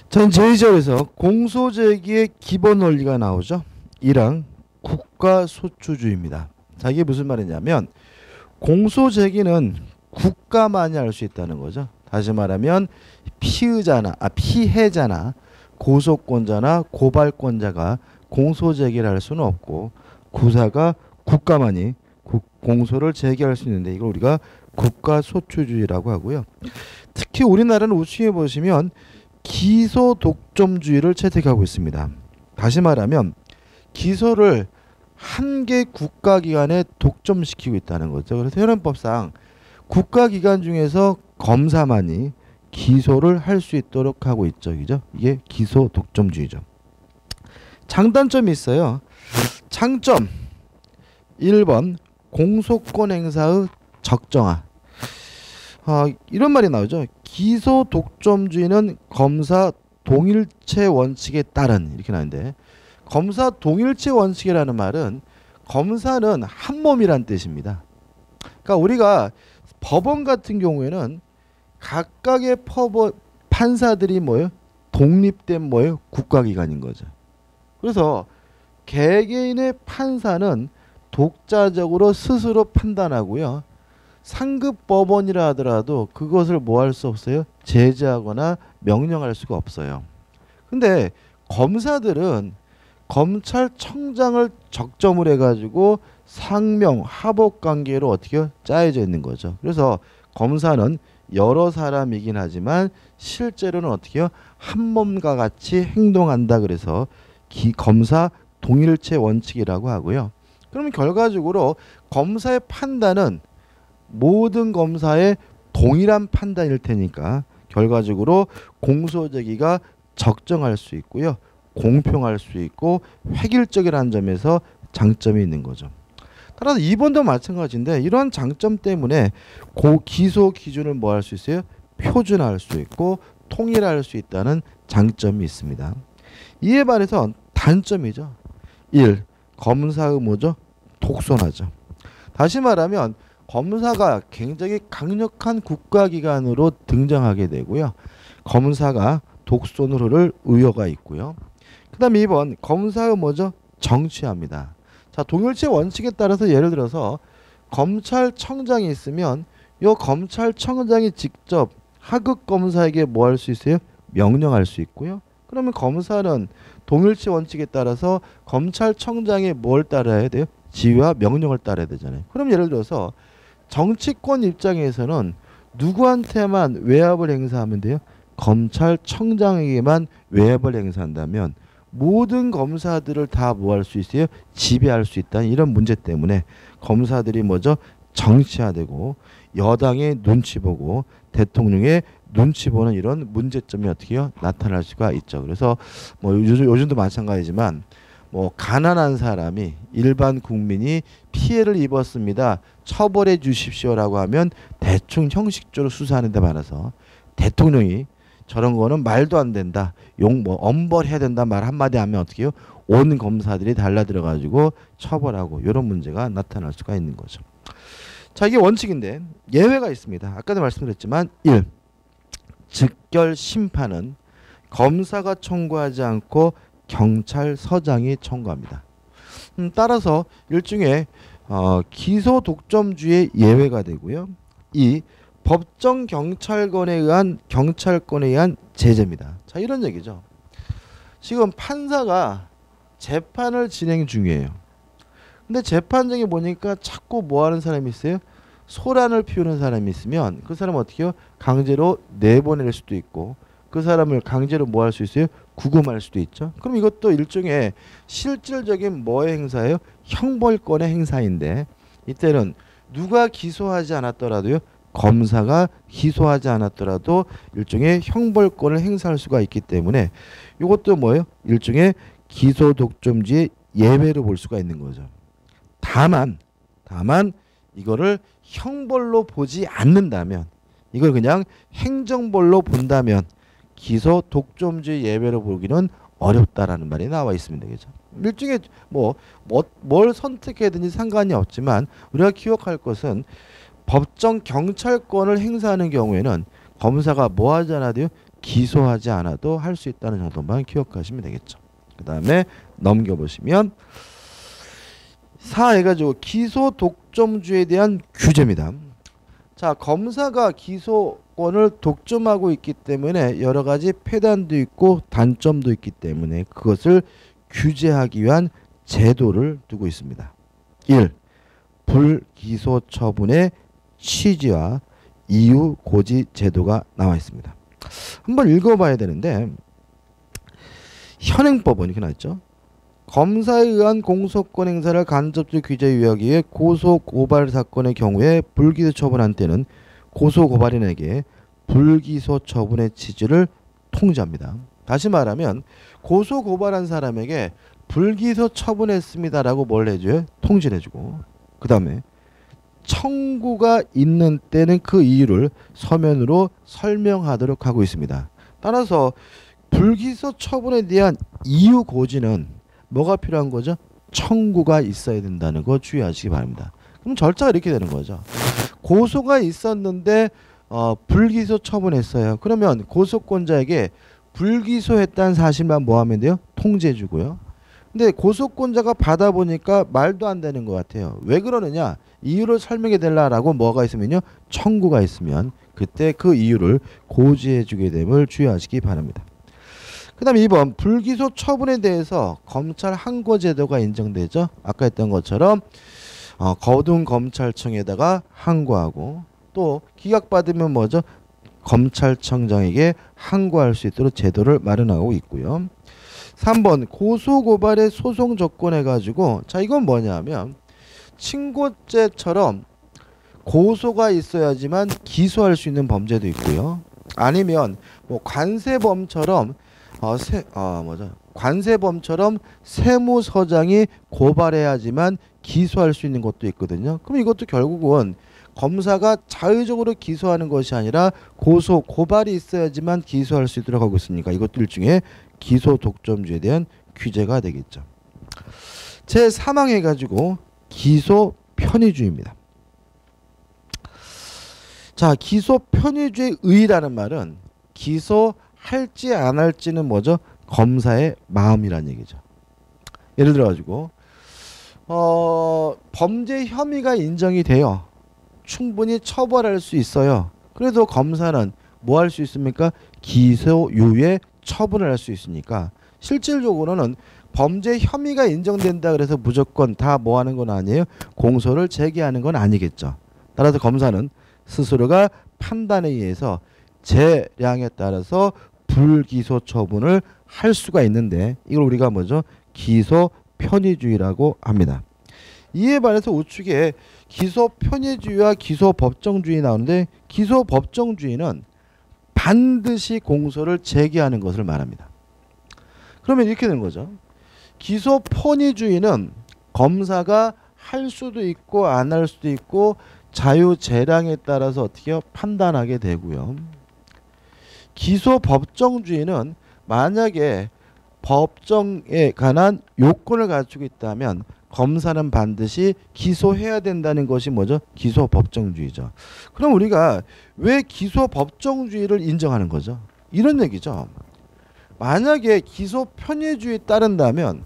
전 제2절에서 공소제기의 기본 원리가 나오죠. 1항 국가소추주의입니다. 자, 이게 무슨 말이냐면 공소제기는 국가만이 할 수 있다는 거죠. 다시 말하면 피해자나 고소권자나 고발권자가 공소제기를 할 수는 없고 구사가 국가만이 공소를 제기할 수 있는데 이걸 우리가 국가소추주의라고 하고요. 특히 우리나라는 우측에 보시면 기소독점주의를 채택하고 있습니다. 다시 말하면 기소를 한 개 국가기관에 독점시키고 있다는 거죠. 그래서 현행법상 국가기관 중에서 검사만이 기소를 할 수 있도록 하고 있죠. 그죠? 이게 기소독점주의죠. 장단점이 있어요. 장점 1번 공소권 행사의 적정화. 이런 말이 나오죠. 기소독점주의는 검사 동일체 원칙에 따른 이렇게 나오는데 검사 동일체 원칙이라는 말은 검사는 한 몸이란 뜻입니다. 그러니까 우리가 법원 같은 경우에는 각각의 판사들이 뭐예요? 독립된 뭐예요? 국가기관인 거죠. 그래서 개개인의 판사는 독자적으로 스스로 판단하고요. 상급 법원이라 하더라도 그것을 뭐 할 수 없어요? 제재하거나 명령할 수가 없어요. 근데 검사들은 검찰청장을 적점을 해가지고 상명 하복 관계로 어떻게 짜여져 있는 거죠. 그래서 검사는 여러 사람이긴 하지만 실제로는 어떻게 한 몸과 같이 행동한다. 그래서 검사 동일체 원칙이라고 하고요. 그러면 결과적으로 검사의 판단은 모든 검사의 동일한 판단일 테니까 결과적으로 공소제기가 적정할 수 있고요. 공평할 수 있고 획일적이라는 점에서 장점이 있는 거죠. 따라서 2번도 마찬가지인데 이러한 장점 때문에 기소 기준을 뭐 할 수 있어요? 표준화할 수 있고 통일할 수 있다는 장점이 있습니다. 이에 반해서 단점이죠. 1. 검사의 뭐죠? 독선화죠. 다시 말하면 검사가 굉장히 강력한 국가기관으로 등장하게 되고요. 검사가 독선을 흐를 우려가 있고요. 그 다음에 2번 검사의 뭐죠? 정치합니다. 자, 동일체 원칙에 따라서 예를 들어서 검찰청장이 있으면 이 검찰청장이 직접 하급 검사에게 뭐 할 수 있어요? 명령할 수 있고요. 그러면 검사는 동일체 원칙에 따라서 검찰청장이 뭘 따라야 돼요? 지휘와 명령을 따라야 되잖아요. 그럼 예를 들어서 정치권 입장에서는 누구한테만 외압을 행사하면 돼요? 검찰청장에게만 외압을 행사한다면 모든 검사들을 다 뭐 할 수 있어요? 지배할 수 있다는 이런 문제 때문에 검사들이 뭐죠? 정치화되고 여당의 눈치 보고 대통령의 눈치 보는 이런 문제점이 어떻게 해요? 나타날 수가 있죠. 그래서 뭐 요즘도 마찬가지지만 뭐 가난한 사람이 일반 국민이 피해를 입었습니다. 처벌해 주십시오라고 하면 대충 형식적으로 수사하는 데 많아서 대통령이 저런 거는 말도 안 된다. 엄벌해야 된다 말 한마디 하면 어떻게 해요? 온 검사들이 달라들어 가지고 처벌하고 이런 문제가 나타날 수가 있는 거죠. 자, 이게 원칙인데 예외가 있습니다. 아까도 말씀드렸지만 1. 즉결 심판은 검사가 청구하지 않고 경찰서장이 청구합니다. 따라서 일종의 기소 독점주의 예외가 되고요. 2. 법정 경찰권에 의한 제재입니다. 자, 이런 얘기죠. 지금 판사가 재판을 진행 중이에요. 근데 재판장에 보니까 자꾸 뭐 하는 사람이 있어요? 소란을 피우는 사람이 있으면 그 사람 어떻게 해요? 강제로 내보낼 수도 있고 그 사람을 강제로 뭐 할 수 있어요? 구금할 수도 있죠. 그럼 이것도 일종의 실질적인 뭐의 행사예요? 형벌권의 행사인데 이때는 누가 기소하지 않았더라도요. 검사가 기소하지 않았더라도 일종의 형벌권을 행사할 수가 있기 때문에 이것도 뭐예요? 일종의 기소 독점주의 예외로 볼 수가 있는 거죠. 다만 이거를 형벌로 보지 않는다면 이걸 그냥 행정벌로 본다면 기소 독점주의 예외로 보기는 어렵다라는 말이 나와 있습니다. 그죠? 일종의 뭘 선택해든지 상관이 없지만 우리가 기억할 것은 법정 경찰권을 행사하는 경우에는 검사가 뭐 하지 않아도 기소하지 않아도 할 수 있다는 정도만 기억하시면 되겠죠. 그 다음에 넘겨보시면 4 해가지고 기소 독점주의에 대한 규제입니다. 자, 검사가 기소권을 독점하고 있기 때문에 여러 가지 폐단도 있고 단점도 있기 때문에 그것을 규제하기 위한 제도를 두고 있습니다. 1. 불기소 처분의 취지와 이유 고지 제도가 나와 있습니다. 한번 읽어봐야 되는데 현행법은 이렇게 나왔죠. 검사에 의한 공소권 행사를 간접적 규제 유예하기 위해 고소 고발 사건의 경우에 불기소 처분한 때는 고소 고발인에게 불기소 처분의 취지를 통지합니다. 다시 말하면 고소 고발한 사람에게 불기소 처분했습니다라고 뭘 해줘요? 통지를 해주고, 그 다음에 청구가 있는 때는 그 이유를 서면으로 설명하도록 하고 있습니다. 따라서 불기소 처분에 대한 이유 고지는 뭐가 필요한 거죠? 청구가 있어야 된다는 거 주의하시기 바랍니다. 그럼 절차가 이렇게 되는 거죠. 고소가 있었는데 불기소 처분했어요. 그러면 고소권자에게 불기소했다는 사실만 뭐 하면 돼요? 통지해 주고요. 근데 고소권자가 받아보니까 말도 안 되는 것 같아요. 왜 그러느냐? 이유를 설명해 달라고 뭐가 있으면요, 청구가 있으면 그때 그 이유를 고지해 주게 됨을 주의하시기 바랍니다. 그 다음에 2번 불기소 처분에 대해서 검찰 항고 제도가 인정되죠. 아까 했던 것처럼 거둔검찰청에다가 항고하고 또 기각받으면 뭐죠? 검찰청장에게 항고할 수 있도록 제도를 마련하고 있고요. 3번 고소고발의 소송 조건 해가지고, 자 이건 뭐냐면 친고죄처럼 고소가 있어야지만 기소할 수 있는 범죄도 있고요. 아니면 뭐 관세범처럼 관세범처럼 세무서장이 고발해야지만 기소할 수 있는 것도 있거든요. 그럼 이것도 결국은 검사가 자의적으로 기소하는 것이 아니라 고소, 고발이 있어야지만 기소할 수 있도록 하고 있으니까 이것도 일종의 기소 독점주의에 대한 규제가 되겠죠. 제3항 해가지고 기소 편의주의입니다. 자, 기소 편의주의 의의라는 말은 기소할지 안 할지는 뭐죠? 검사의 마음이란 얘기죠. 예를 들어 가지고 범죄 혐의가 인정이 돼요. 충분히 처벌할 수 있어요. 그래도 검사는 뭐 할 수 있습니까? 기소유예 처분을 할 수 있으니까 실질적으로는 범죄 혐의가 인정된다 그래서 무조건 다 뭐 하는 건 아니에요. 공소를 제기하는 건 아니겠죠. 따라서 검사는 스스로가 판단에 의해서 재량에 따라서 불기소 처분을 할 수가 있는데 이걸 우리가 뭐죠? 기소 편의주의라고 합니다. 이에 반해서 우측에 기소 편의주의와 기소 법정주의 나오는데 기소 법정주의는 반드시 공소를 제기하는 것을 말합니다. 그러면 이렇게 되는 거죠. 기소 편의주의는 검사가 할 수도 있고 안 할 수도 있고 자유재량에 따라서 어떻게 판단하게 되고요. 기소 법정주의는 만약에 법정에 관한 요건을 갖추고 있다면 검사는 반드시 기소해야 된다는 것이 뭐죠? 기소 법정주의죠. 그럼 우리가 왜 기소 법정주의를 인정하는 거죠? 이런 얘기죠. 만약에 기소 편의주의에 따른다면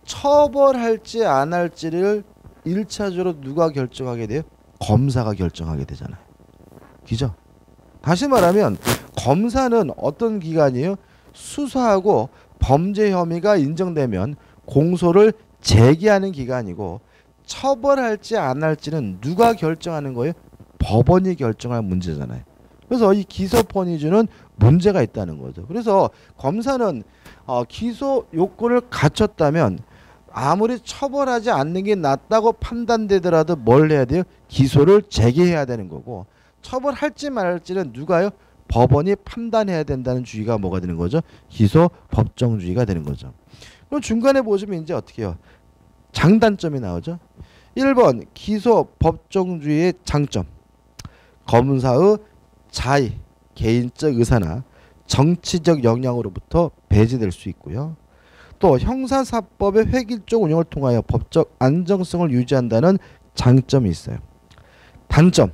처벌할지 안 할지를 1차적으로 누가 결정하게 돼요? 검사가 결정하게 되잖아요. 그죠? 다시 말하면 검사는 어떤 기관이에요? 수사하고 범죄 혐의가 인정되면 공소를 제기하는 기관이고 처벌할지 안 할지는 누가 결정하는 거예요? 법원이 결정할 문제잖아요. 그래서 이 기소 편의주의는 문제가 있다는 거죠. 그래서 검사는 기소 요건을 갖췄다면 아무리 처벌하지 않는 게 낫다고 판단되더라도 뭘 해야 돼요? 기소를 제기해야 되는 거고 처벌할지 말할지는 누가요? 법원이 판단해야 된다는 주의가 뭐가 되는 거죠? 기소 법정주의가 되는 거죠. 그럼 중간에 보시면 이제 어떻게 해요? 장단점이 나오죠. 1번 기소 법정주의의 장점. 검사의 자의, 개인적 의사나 정치적 영향으로부터 배제될 수 있고요. 또 형사사법의 획일적 운영을 통하여 법적 안정성을 유지한다는 장점이 있어요. 단점,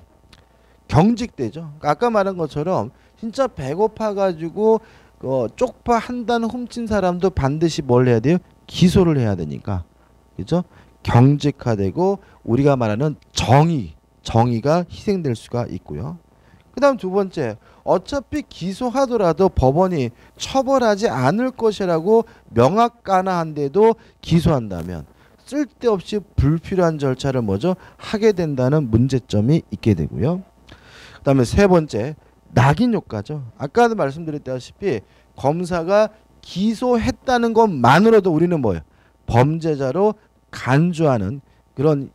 경직되죠. 아까 말한 것처럼 진짜 배고파 가지고 쪽파 한 단 훔친 사람도 반드시 뭘 해야 돼요? 기소를 해야 되니까. 그죠? 경직화되고 우리가 말하는 정의가 희생될 수가 있고요. 그다음 두 번째, 어차피 기소하더라도 법원이 처벌하지 않을 것이라고 명확가나한데도 기소한다면 쓸데없이 불필요한 절차를 뭐죠? 하게 된다는 문제점이 있게 되고요. 그다음에 세 번째, 낙인 효과죠. 아까도 말씀드렸다시피 검사가 기소했다는 것만으로도 우리는 뭐예요? 범죄자로 간주하는 그런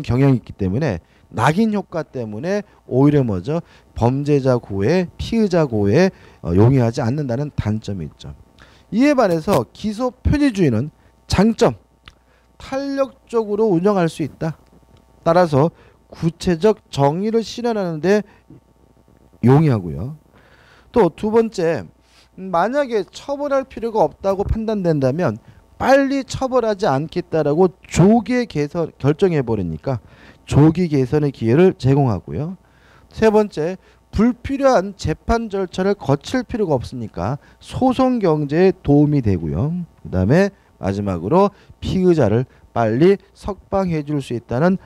경향이 있기 때문에 낙인 효과 때문에 오히려 뭐죠? 범죄자 고에 피의자 고에 용이하지 않는다는 단점이 있죠. 이에 반해서 기소 편의주의는 장점, 탄력적으로 운영할 수 있다. 따라서 구체적 정의를 실현하는 데 용이하고요. 또 두 번째, 만약에 처벌할 필요가 없다고 판단된다면 빨리 처벌하지 않겠다라고 조기 결정해 버리니까 조기 개선의 기회를 제공하고요. 세 번째, 불필요한 재판 절차를 거칠 필요가 없으니까 소송 경제에 도움이 되고요. 그다음에 마지막으로 피의자를 빨리 석방해 줄 수 있다는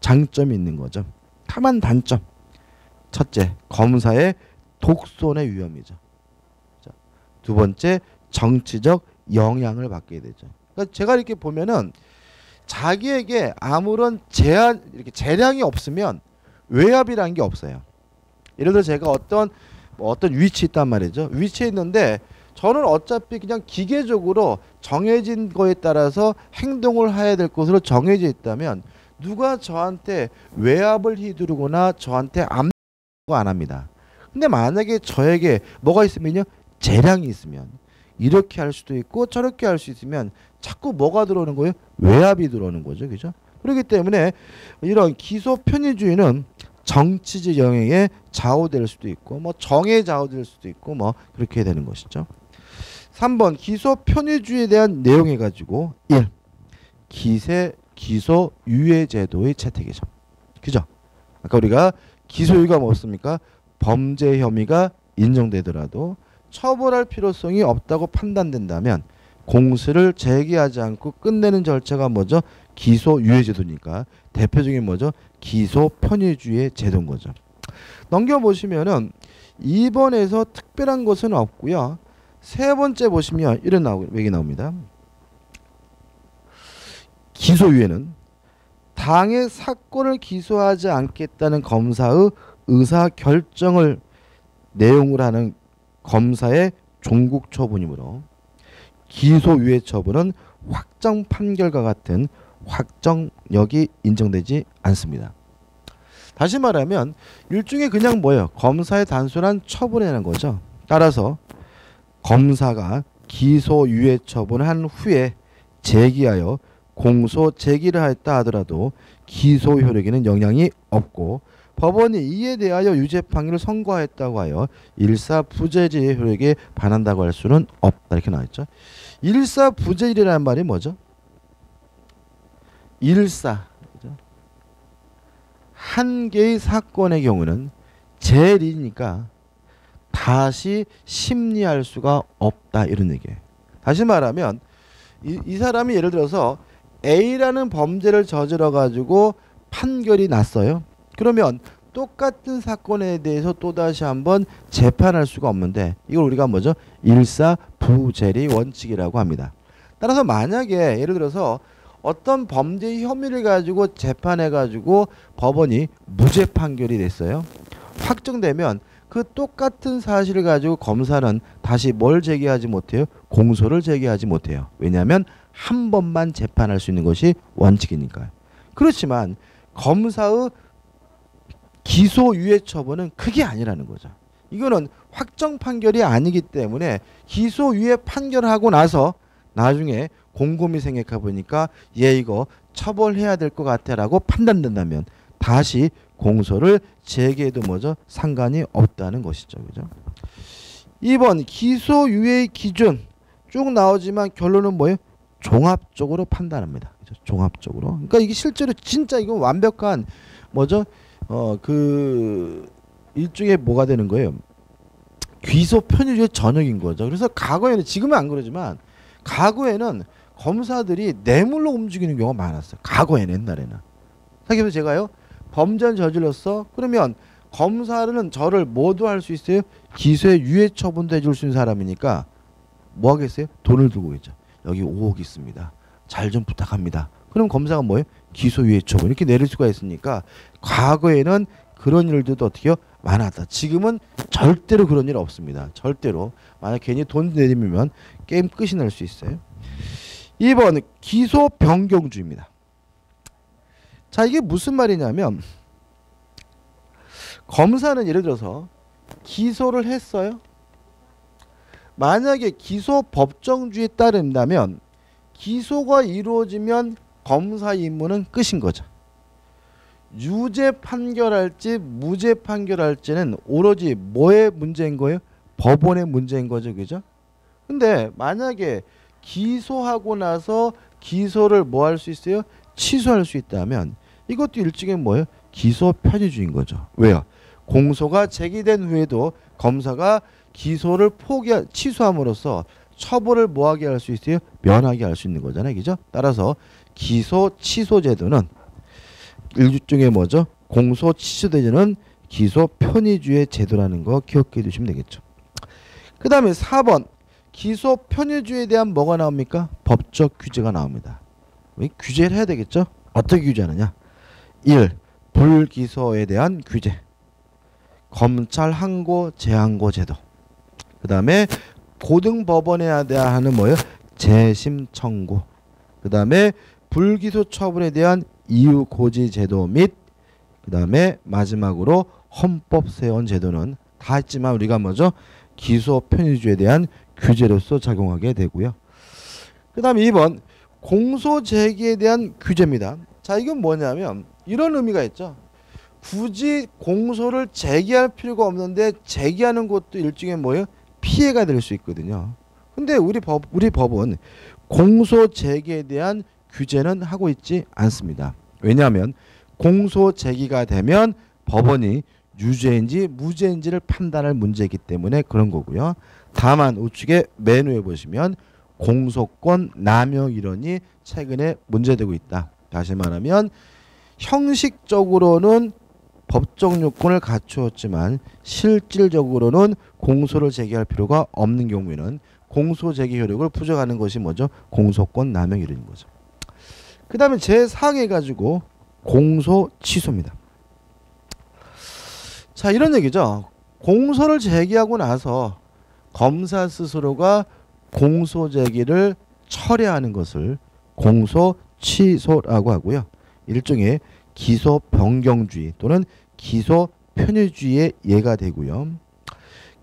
장점이 있는 거죠. 다만 단점. 첫째, 검사의 독선의 위험이죠. 두 번째, 정치적 영향을 받게 되죠. 그러니까 제가 이렇게 보면은 자기에게 아무런 이렇게 재량이 없으면 외압이라는 게 없어요. 예를 들어 제가 어떤 위치에 있단 말이죠. 위치에 있는데 저는 어차피 그냥 기계적으로 정해진 거에 따라서 행동을 해야 될 것으로 정해져 있다면 누가 저한테 외압을 휘두르거나 저한테 압력을 안 합니다. 근데 만약에 저에게 뭐가 있으면요, 재량이 있으면 이렇게 할 수도 있고 저렇게 할 수 있으면 자꾸 뭐가 들어오는 거예요? 외압이 들어오는 거죠. 그죠? 그렇기 때문에 이런 기소 편의주의는 정치적 영향에 좌우될 수도 있고 뭐 정에 좌우될 수도 있고 뭐 그렇게 되는 것이죠. 3번 기소 편의주의에 대한 내용해 가지고 1. 기소 유예 제도의 채택이죠. 그죠? 아까 우리가 기소유예가 뭐였습니까? 범죄 혐의가 인정되더라도 처벌할 필요성이 없다고 판단된다면 공수를 제기하지 않고 끝내는 절차가 뭐죠? 기소유예제도니까 대표적인 뭐죠? 기소 편의주의 제도인 거죠. 넘겨보시면은 2번에서 특별한 것은 없고요. 세 번째 보시면 이런 얘기 나옵니다. 기소유예는 당의 사건을 기소하지 않겠다는 검사의 의사 결정을 내용으로 하는 검사의 종국 처분이므로 기소유예 처분은 확정 판결과 같은 확정력이 인정되지 않습니다. 다시 말하면 일종의 그냥 뭐예요? 검사의 단순한 처분이라는 거죠. 따라서 검사가 기소유예 처분을 한 후에 제기하여 공소 제기를 하였다 하더라도 기소 효력에는 영향이 없고 법원이 이에 대하여 유죄 판결을 선고하였다고 하여 일사부재리의 효력에 반한다고 할 수는 없다. 이렇게 나왔죠. 일사부재리라는 말이 뭐죠? 한 개의 사건의 경우는 제1이니까 다시 심리할 수가 없다. 이런 얘기예요. 다시 말하면 이 사람이 예를 들어서 A라는 범죄를 저질러 가지고 판결이 났어요. 그러면 똑같은 사건에 대해서 또다시 한번 재판할 수가 없는데 이걸 우리가 뭐죠? 일사부재리 원칙이라고 합니다. 따라서 만약에 예를 들어서 어떤 범죄 혐의를 가지고 재판해 가지고 법원이 무죄 판결이 됐어요. 확정되면 그 똑같은 사실을 가지고 검사는 다시 뭘 제기하지 못해요? 공소를 제기하지 못해요. 왜냐하면 한 번만 재판할 수 있는 것이 원칙이니까요. 그렇지만 검사의 기소유예 처분은 그게 아니라는 거죠. 이거는 확정 판결이 아니기 때문에 기소유예 판결하고 나서 나중에 곰곰이 생각해 보니까 얘 이거 처벌해야 될 것 같아라고 판단된다면 다시 공소를 제기해도 뭐죠? 상관이 없다는 것이죠. 그죠? 2번 기소유예의 기준 쭉 나오지만 결론은 뭐예요? 종합적으로 판단합니다. 그죠? 종합적으로. 그러니까 이게 실제로 진짜 이건 완벽한 뭐죠? 그 일종의 뭐가 되는 거예요? 기소 편의주의 전역인 거죠. 그래서 과거에는, 지금은 안 그러지만 과거에는 검사들이 뇌물로 움직이는 경우가 많았어요. 과거에는, 옛날에는. 그래서 제가요, 범죄를 저질렀어. 그러면 검사는 저를 뭐도 할 수 있어요? 기소에 유예 처분도 해줄 수 있는 사람이니까 뭐 하겠어요? 돈을 들고 있죠. 여기 5억 있습니다. 잘 좀 부탁합니다. 그럼 검사가 뭐예요? 기소 유예 처분 이렇게 내릴 수가 있으니까 과거에는 그런 일들도 어떻게 해요? 많았다. 지금은 절대로 그런 일 없습니다. 절대로. 만약 괜히 돈 내리면 게임 끝이 날 수 있어요. 2번 기소 변경주의입니다. 자, 이게 무슨 말이냐면 검사는 예를 들어서 기소를 했어요. 만약에 기소 법정주의에 따른다면 기소가 이루어지면 검사 임무는 끝인 거죠. 유죄 판결할지 무죄 판결할지는 오로지 뭐의 문제인 거예요? 법원의 문제인 거죠. 그죠? 근데 만약에 기소하고 나서 기소를 뭐 할 수 있어요? 취소할 수 있다면 이것도 일종의 뭐예요? 기소 편의주의인 거죠. 왜요? 공소가 제기된 후에도 검사가 기소를 취소함으로써 처벌을 뭐하게 할 수 있어요? 면하게 할 수 있는 거잖아요. 그죠? 따라서 기소 취소 제도는 일종의 뭐죠? 공소 취소 제도는 기소 편의주의 제도라는 거 기억해 두시면 되겠죠. 그 다음에 4번 기소 편의주의에 대한 뭐가 나옵니까? 법적 규제가 나옵니다. 규제를 해야 되겠죠? 어떻게 규제하느냐? 1. 불기소에 대한 규제. 검찰 항고 재항고 제도. 그 다음에 고등법원에 대한 뭐예요? 재심 청구. 그 다음에 불기소 처분에 대한 이유 고지 제도 및 그 다음에 마지막으로 헌법 세원 제도는 다 했지만 우리가 뭐죠? 기소 편의주의에 대한 규제로서 작용하게 되고요. 그 다음에 2번 공소 제기에 대한 규제입니다. 자, 이건 뭐냐면 이런 의미가 있죠. 굳이 공소를 제기할 필요가 없는데 제기하는 것도 일종의 뭐예요? 피해가 될 수 있거든요. 근데 우리 법은 공소 제기에 대한 규제는 하고 있지 않습니다. 왜냐하면 공소 제기가 되면 법원이 유죄인지 무죄인지를 판단할 문제이기 때문에 그런 거고요. 다만 우측에 메뉴에 보시면 공소권 남용 일원이 최근에 문제되고 있다. 다시 말하면 형식적으로는 법적 요건을 갖추었지만 실질적으로는 공소를 제기할 필요가 없는 경우에는 공소 제기 효력을 부정하는 것이 뭐죠? 공소권 남용 일원인 거죠. 그 다음에 제4개 가지고 공소 취소입니다. 자, 이런 얘기죠. 공소를 제기하고 나서 검사 스스로가 공소 제기를 철회하는 것을 공소 취소라고 하고요. 일종의 기소 변경주의 또는 기소 편의주의의 예가 되고요.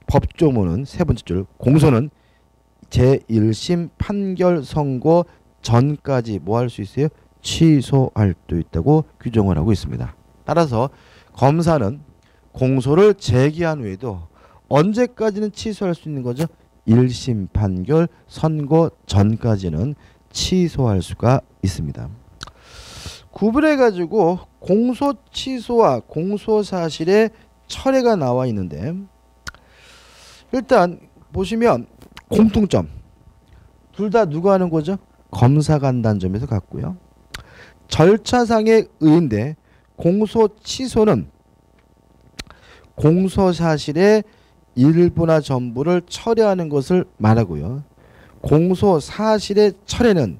법조문은 세 번째 줄 공소는 제1심 판결 선고 전까지 뭐 할 수 있어요? 취소할 수 있다고 규정을 하고 있습니다. 따라서 검사는 공소를 제기한 후에도 언제까지는 취소할 수 있는 거죠? 1심 판결 선고 전까지는 취소할 수가 있습니다. 구분해 가지고 공소 취소와 공소 사실의 철회가 나와 있는데 일단 보시면 공통점 둘 다 누가 하는 거죠? 검사가 한다는 점에서 같고요. 절차상의 의인데 공소 취소는 공소 사실의 일부나 전부를 철회하는 것을 말하고요. 공소 사실의 철회는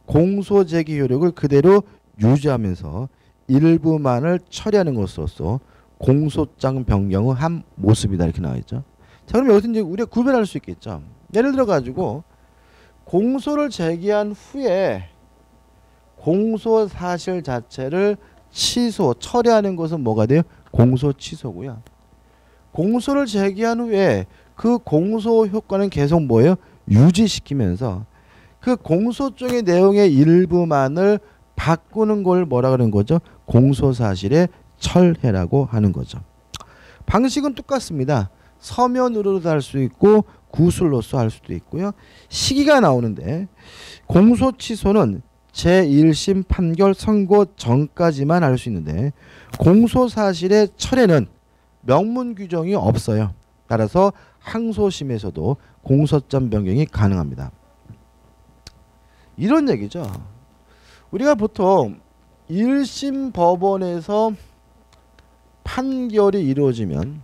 공소 제기 효력을 그대로 유지하면서 일부만을 처리하는 것으로서 공소장 변경의 한 모습이다 이렇게 나와 있죠. 자, 그럼 여기서 이제 우리가 구별할 수 있겠죠. 예를 들어 가지고 공소를 제기한 후에 공소 사실 자체를 처리하는 것은 뭐가 돼요? 공소 취소고요. 공소를 제기한 후에 그 공소 효과는 계속 뭐예요? 유지시키면서 그 공소 쪽의 내용의 일부만을 바꾸는 걸 뭐라 그러는 거죠? 공소 사실의 철회라고 하는 거죠. 방식은 똑같습니다. 서면으로도 할 수 있고 구술로서 할 수도 있고요. 시기가 나오는데 공소 취소는 제1심 판결 선고 전까지만 할 수 있는데 공소 사실의 철회는 명문 규정이 없어요. 따라서 항소심에서도 공소장 변경이 가능합니다. 이런 얘기죠. 우리가 보통 1심 법원에서 판결이 이루어지면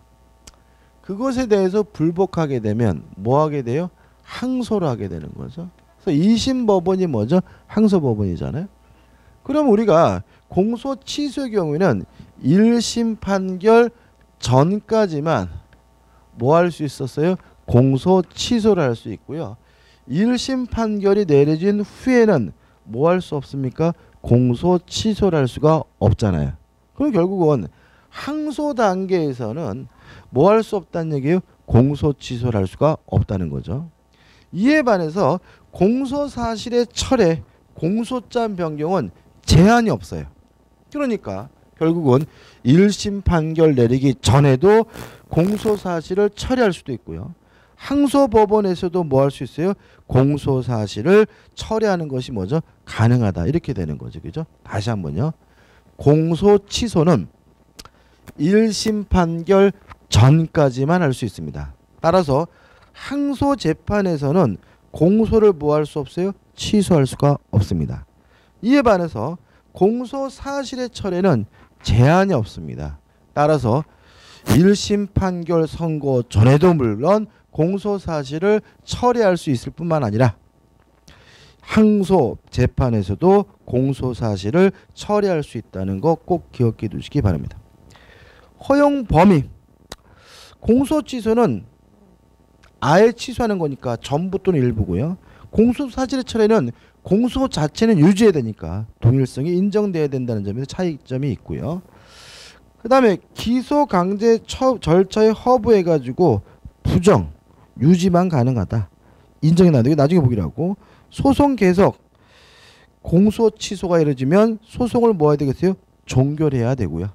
그것에 대해서 불복하게 되면 뭐 하게 돼요? 항소를 하게 되는 거죠. 그래서 2심 법원이 뭐죠? 항소 법원이잖아요. 그럼 우리가 공소 취소의 경우에는 1심 판결 전까지만 뭐 할 수 있었어요? 공소 취소를 할 수 있고요. 1심 판결이 내려진 후에는 뭐 할 수 없습니까? 공소 취소를 할 수가 없잖아요. 그럼 결국은 항소 단계에서는 뭐 할 수 없다는 얘기예요? 공소 취소를 할 수가 없다는 거죠. 이에 반해서 공소 사실의 철회, 공소장 변경은 제한이 없어요. 그러니까 결국은 1심 판결 내리기 전에도 공소 사실을 철회할 수도 있고요. 항소 법원에서도 뭐 할 수 있어요? 공소 사실을 철회하는 것이 뭐죠? 가능하다. 이렇게 되는 거죠. 그죠? 다시 한번요. 공소 취소는 1심 판결 전까지만 할 수 있습니다. 따라서 항소 재판에서는 공소를 뭐 할 수 없어요? 취소할 수가 없습니다. 이에 반해서 공소 사실의 철회는 제한이 없습니다. 따라서 1심 판결 선고 전에도 물론 공소 사실을 철회할 수 있을 뿐만 아니라 항소 재판에서도 공소 사실을 철회할 수 있다는 거 꼭 기억해 두시기 바랍니다. 허용 범위. 공소 취소는 아예 취소하는 거니까 전부 또는 일부고요. 공소 사실의 철회는 공소 자체는 유지해야 되니까 동일성이 인정돼야 된다는 점에서 차이점이 있고요. 그 다음에 기소 강제 절차에 허브해가지고 부정, 유지만 가능하다. 인정이 안 되고 나중에 보기로 하고 소송 계속 공소 취소가 이루어지면 소송을 뭐 해야 되겠어요? 종결해야 되고요.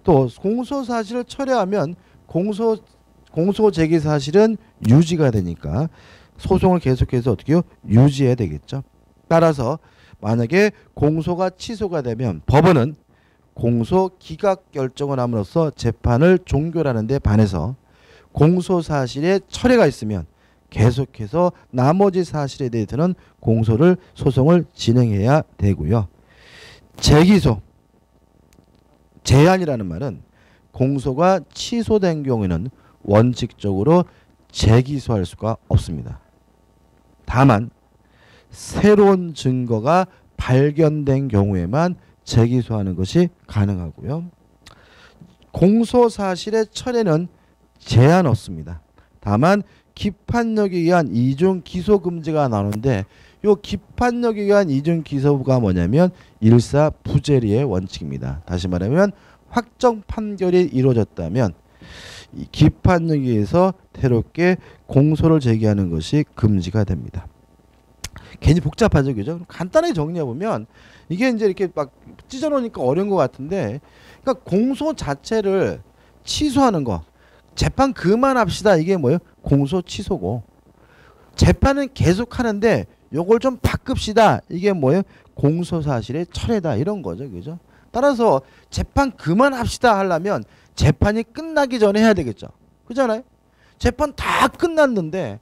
또 공소 사실을 철회하면 공소 제기 사실은 유지가 되니까 소송을 계속해서 어떻게 해요? 유지해야 되겠죠. 따라서 만약에 공소가 취소가 되면 법원은 공소 기각 결정을 함으로써 재판을 종결하는 데 반해서 공소 사실에 철회가 있으면 계속해서 나머지 사실에 대해서는 소송을 진행해야 되고요. 재기소, 제한이라는 말은 공소가 취소된 경우에는 원칙적으로 재기소할 수가 없습니다. 다만 새로운 증거가 발견된 경우에만 재기소하는 것이 가능하고요. 공소 사실의 철회는 제한 없습니다. 다만 기판력에 의한 이중 기소 금지가 나오는데 요 기판력에 의한 이중 기소가 뭐냐면 일사부재리의 원칙입니다. 다시 말하면 확정 판결이 이루어졌다면 이 기판력에 의해서 새롭게 공소를 제기하는 것이 금지가 됩니다. 괜히 복잡하죠, 그죠? 간단하게 정리해 보면 이게 이제 이렇게 막 찢어놓으니까 어려운 것 같은데, 그러니까 공소 자체를 취소하는 거, 재판 그만합시다. 이게 뭐예요? 공소 취소고, 재판은 계속 하는데 요걸 좀 바꿉시다. 이게 뭐예요? 공소 사실의 철회다. 이런 거죠, 그죠? 따라서 재판 그만합시다 하려면 재판이 끝나기 전에 해야 되겠죠. 그잖아요? 재판 다 끝났는데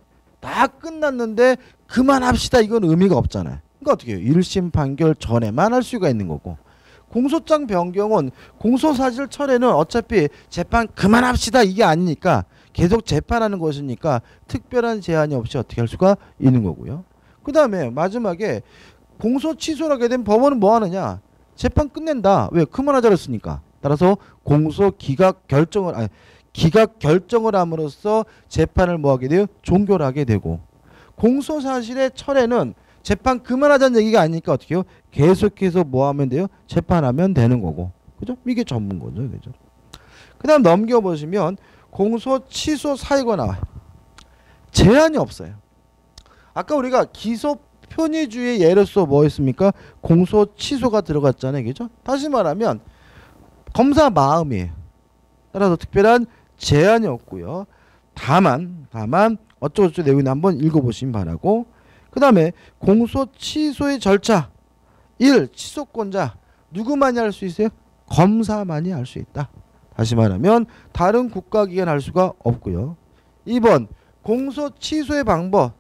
그만합시다. 이건 의미가 없잖아요. 그러니까 어떻게 해요? 1심 판결 전에만 할 수가 있는 거고, 공소장 변경은 공소사실 철회는 어차피 재판 그만합시다 이게 아니니까 계속 재판하는 것이니까 특별한 제한이 없이 어떻게 할 수가 있는 거고요. 그 다음에 마지막에 공소 취소를 하게 되면 법원은 뭐 하느냐? 재판 끝낸다. 왜? 그만하자 그랬으니까. 따라서 공소 기각 결정을 함으로써 재판을 뭐 하게 돼요? 종결하게 되고, 공소사실의 철회는 재판 그만하자는 얘기가 아니니까 어떻게 해요? 계속해서 뭐 하면 돼요? 재판하면 되는 거고. 그죠? 이게 전문거죠. 그죠? 그 다음 넘겨보시면 공소 취소 사유가 나와요. 제한이 없어요. 아까 우리가 기소 편의주의 예로서 뭐 했습니까? 공소 취소가 들어갔잖아요. 그죠? 다시 말하면 검사 마음이에요. 따라서 특별한 제한이 없고요. 다만 어쩌고저쩌고 내용을 한번 읽어보시면 바라고, 그 다음에 공소 취소의 절차 1. 취소권자 누구만이 할 수 있어요? 검사만이 할 수 있다. 다시 말하면 다른 국가기관 할 수가 없고요. 2번 공소 취소의 방법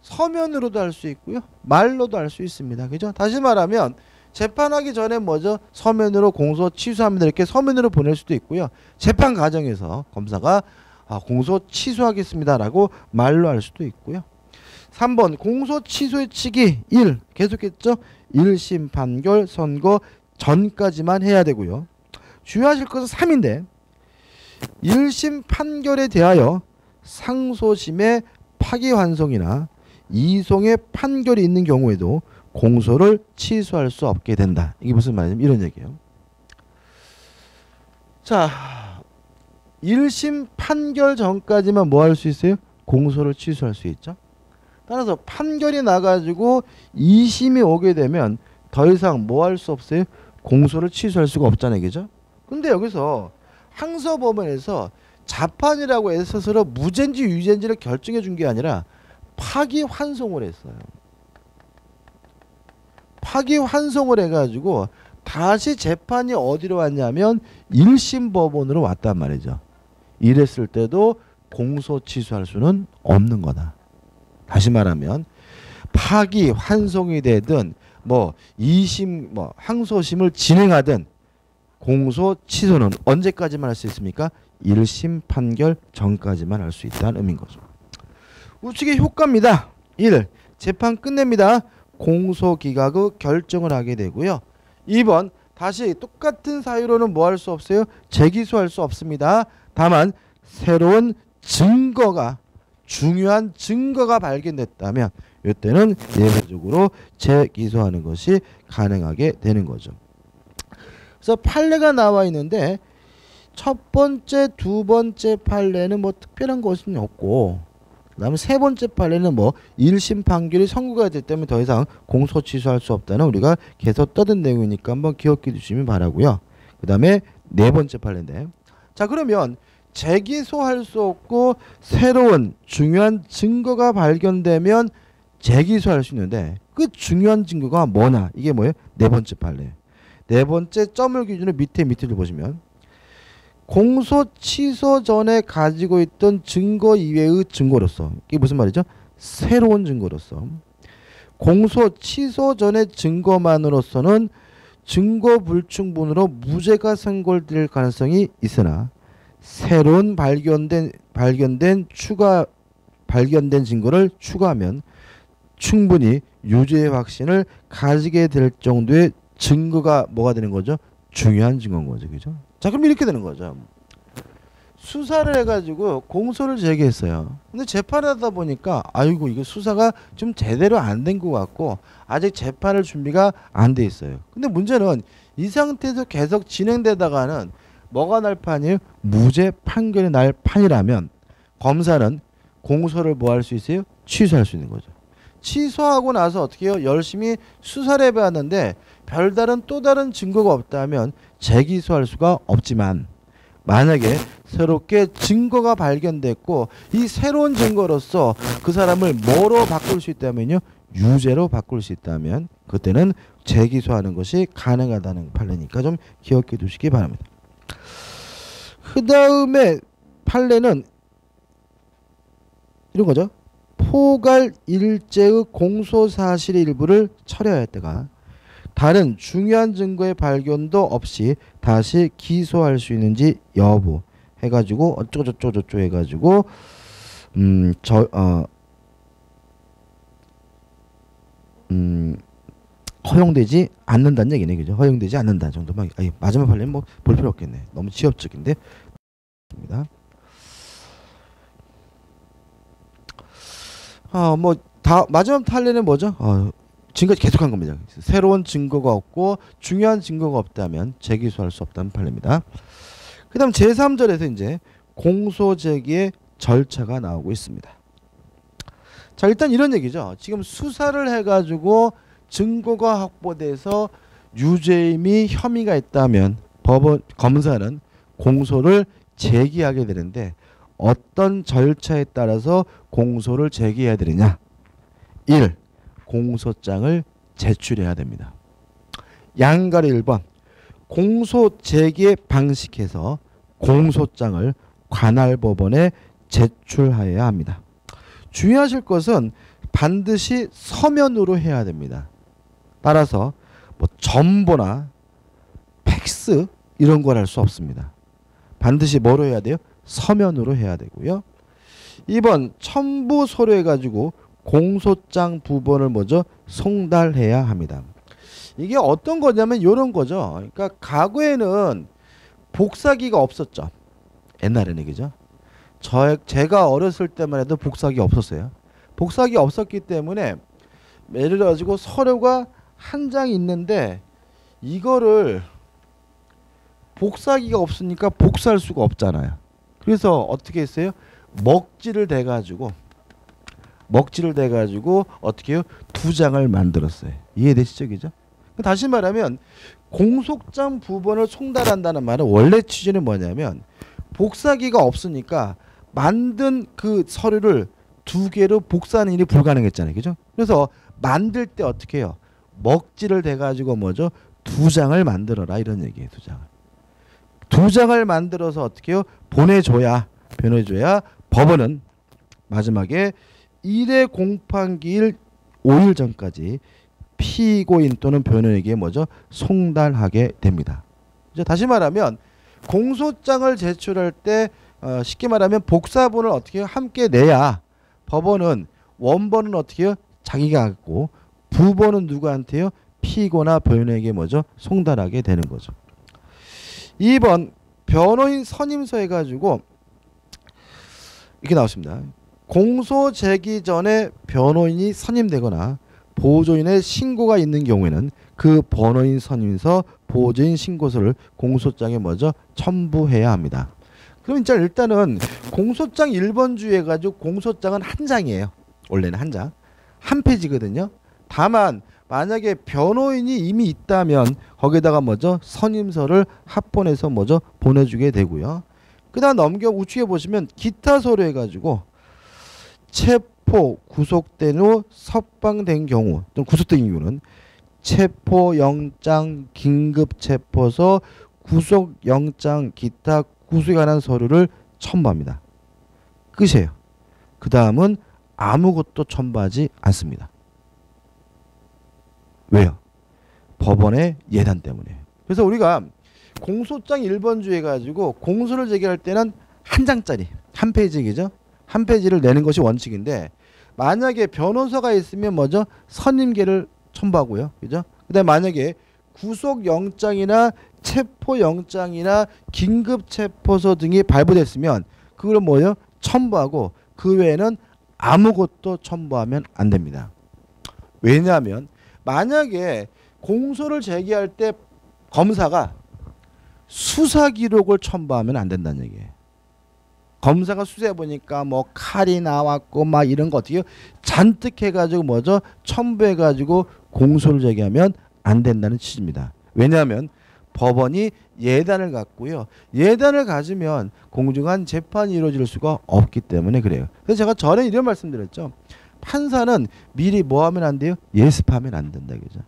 서면으로도 할 수 있고요. 말로도 할 수 있습니다. 그죠? 다시 말하면 재판하기 전에 뭐죠? 서면으로 공소 취소합니다. 이렇게 서면으로 보낼 수도 있고요. 재판 과정에서 검사가 공소 취소하겠습니다라고 말로 할 수도 있고요. 3번 공소 취소의 측이 1 계속했죠. 1심 판결 선고 전까지만 해야 되고요. 주의하실 것은 3인데 1심 판결에 대하여 상소심의 파기환송이나 이송의 판결이 있는 경우에도 공소를 취소할 수 없게 된다. 이게 무슨 말이냐면 이런 얘기예요. 자, 1심 판결 전까지만 뭐 할 수 있어요? 공소를 취소할 수 있죠. 따라서 판결이 나가지고 2심이 오게 되면 더 이상 뭐 할 수 없어요? 공소를 취소할 수가 없잖아요. 그죠? 근데 여기서 항소법원에서 자판이라고 해서 스스로 무죄인지 유죄인지를 결정해 준 게 아니라 파기환송을 했어요. 파기환송을 해가지고 다시 재판이 어디로 왔냐면 1심 법원으로 왔단 말이죠. 이랬을 때도 공소 취소할 수는 없는 거다. 다시 말하면 파기환송이 되든 뭐 2심 뭐 항소심을 진행하든 공소 취소는 언제까지만 할 수 있습니까? 1심 판결 전까지만 할 수 있다는 의미인 거죠. 우측의 효과입니다. 1. 재판 끝냅니다. 공소기각 결정을 하게 되고요. 2번 다시 똑같은 사유로는 뭐 할 수 없어요? 재기소할 수 없습니다. 다만 새로운 증거가 중요한 증거가 발견됐다면 이때는 예외적으로 재기소하는 것이 가능하게 되는 거죠. 그래서 판례가 나와 있는데 첫 번째, 두 번째 판례는 뭐 특별한 것은 없고 그다음에 세 번째 판례는 뭐 1심 판결이 선고가 됐기 때문에 더 이상 공소 취소할 수 없다는 우리가 계속 떠든 내용이니까 한번 기억해 주시면 바라고요. 그다음에 네 번째 판례인데 자 그러면 재기소할 수 없고 새로운 중요한 증거가 발견되면 재기소할 수 있는데 그 중요한 증거가 뭐냐 이게 뭐예요? 네 번째 판례. 네 번째 점을 기준으로 밑에를 보시면 공소 취소 전에 가지고 있던 증거 이외의 증거로서 이게 무슨 말이죠? 새로운 증거로서 공소 취소 전의 증거만으로서는 증거 불충분으로 무죄가 선고될 가능성이 있으나 새로운 발견된 증거를 추가하면 충분히 유죄의 확신을 가지게 될 정도의 증거가 뭐가 되는 거죠? 중요한 증거인 거죠. 그죠? 자, 그럼 이렇게 되는 거죠. 수사를 해가지고 공소를 제기했어요. 근데 재판을 하다 보니까 아이고 이거 수사가 좀 제대로 안 된 것 같고 아직 재판을 준비가 안 돼 있어요. 근데 문제는 이 상태에서 계속 진행되다가는 뭐가 날 판이에요? 무죄 판결이 날 판이라면 검사는 공소를 뭐 할 수 있어요? 취소할 수 있는 거죠. 취소하고 나서 어떻게 해요? 열심히 수사를 해봤는데 별다른 또 다른 증거가 없다면 재기소할 수가 없지만 만약에 새롭게 증거가 발견됐고 이 새로운 증거로서 그 사람을 뭐로 바꿀 수 있다면요? 유죄로 바꿀 수 있다면 그때는 재기소하는 것이 가능하다는 판례니까 좀 기억해 두시기 바랍니다. 그 다음에 판례는 이런 거죠. 포괄 일제의 공소 사실의 일부를 철회하였다가 다른 중요한 증거의 발견도 없이 다시 기소할 수 있는지 여부 해가지고 어쩌고저쩌고 해가지고 허용되지 않는다는 얘기네. 그죠? 허용되지 않는다 정도만. 마지막 판례는 뭐 볼 필요 없겠네. 너무 지엽적인데. 뭐 마지막 판례는 뭐죠? 지금까지 계속한 겁니다. 새로운 증거가 없고 중요한 증거가 없다면 재기소할 수 없다는 판례입니다. 그 다음 제3절에서 이제 공소 제기의 절차가 나오고 있습니다. 자, 일단 이런 얘기죠. 지금 수사를 해가지고 증거가 확보돼서 유죄임이 혐의가 있다면 검사는 공소를 제기하게 되는데 어떤 절차에 따라서 공소를 제기해야 되느냐. 1. 공소장을 제출해야 됩니다. 양가리 1번 공소 제기의 방식에서 공소장을 관할 법원에 제출하여야 합니다. 주의하실 것은 반드시 서면으로 해야 됩니다. 따라서 뭐 전보나 팩스 이런 걸 할 수 없습니다. 반드시 뭐로 해야 돼요? 서면으로 해야 되고요. 2번 첨부 서류해 가지고 공소장 부본을 먼저 송달해야 합니다. 이게 어떤 거냐면 이런 거죠. 그러니까 과거에는 복사기가 없었죠. 옛날에는 그죠? 제가 어렸을 때만 해도 복사기 없었어요. 복사기 없었기 때문에 예를 들어 가지고 서류가 한 장 있는데 이거를 복사기가 없으니까 복사할 수가 없잖아요. 그래서 어떻게 했어요? 먹지를 대 가지고 어떻게 해요? 2장을 만들었어요. 이해되시죠? 그죠? 다시 말하면 공소장 부본을 송달한다는 말은 원래 취지는 뭐냐면 복사기가 없으니까 만든 그 서류를 2개로 복사하는 일이 불가능했잖아요. 그죠? 그래서 만들 때 어떻게 해요? 먹지를 대 가지고 뭐죠? 2장을 만들어라 이런 얘기예요. 2장을 만들어서 어떻게 해요? 보내줘야 법원은 마지막에 1회 공판기일 5일 전까지 피고인 또는 변호인에게 뭐죠? 송달하게 됩니다. 이제 다시 말하면 공소장을 제출할 때 쉽게 말하면 복사본을 어떻게 해요? 함께 내야 법원은 원본은 어떻게 해요? 자기가 갖고 부본은 누구한테요? 피고나 변호인에게 뭐죠? 송달하게 되는 거죠. 2번 변호인 선임서 해가지고 이렇게 나왔습니다. 공소 제기 전에 변호인이 선임되거나 보조인의 신고가 있는 경우에는 그 변호인 선임서, 보조인 신고서를 공소장에 먼저 첨부해야 합니다. 그럼 이제 일단은 공소장 1번주의 해가지고 공소장은 한 장이에요. 원래는 한 장. 한 페이지거든요. 다만 만약에 변호인이 이미 있다면 거기다가 뭐죠? 선임서를 합본해서 뭐죠? 보내주게 되고요. 그 다음 우측에 보시면 기타 서류 해가지고 체포, 구속된 후 석방된 경우 또는 구속된 이유는 체포영장, 긴급체포서, 구속영장, 기타 구속에 관한 서류를 첨부합니다. 끝이에요. 그 다음은 아무것도 첨부하지 않습니다. 왜요? 법원의 예단 때문에. 그래서 우리가 공소장 1번주 해가지고 공소를 제기할 때는 한 장짜리, 한 페이지겠죠? 한 페이지를 내는 것이 원칙인데 만약에 변호사가 있으면 뭐죠? 선임계를 첨부하고요. 그죠? 그다음에 만약에 구속영장이나 체포영장이나 긴급체포서 등이 발부됐으면 그걸 뭐예요? 첨부하고 그 외에는 아무것도 첨부하면 안 됩니다. 왜냐하면 만약에 공소를 제기할 때 검사가 수사 기록을 첨부하면 안 된다는 얘기예요. 검사가 수사해 보니까 뭐 칼이 나왔고 막 이런 거 어떻게 잔뜩 해가지고 뭐죠? 첨부해가지고 공소를 제기하면 안 된다는 취지입니다. 왜냐하면 법원이 예단을 갖고요. 예단을 가지면 공정한 재판이 이루어질 수가 없기 때문에 그래요. 그래서 제가 전에 이런 말씀드렸죠. 판사는 미리 뭐 하면 안 돼요? 예습하면 안 된다. 그죠?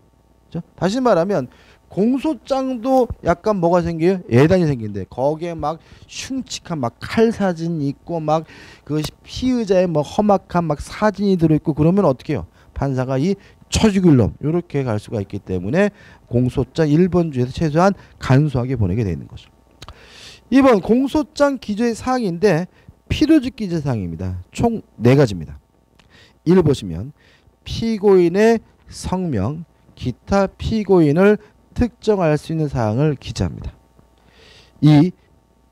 다시 말하면 공소장도 약간 뭐가 생겨요? 예단이 생긴데 거기에 막 흉측한 막 칼 사진 있고 막 그 피의자의 뭐 험악한 막 사진이 들어있고 그러면 어떻게 해요? 판사가 이 처죽일 놈 이렇게 갈 수가 있기 때문에 공소장 1번 주에서 최소한 간소하게 보내게 되는 거죠. 2번 공소장 기재의 사항인데 필요적 기재 사항입니다. 총 4가지입니다. 1 보시면 피고인의 성명, 기타 피고인을 특정할 수 있는 사항을 기재합니다. 2.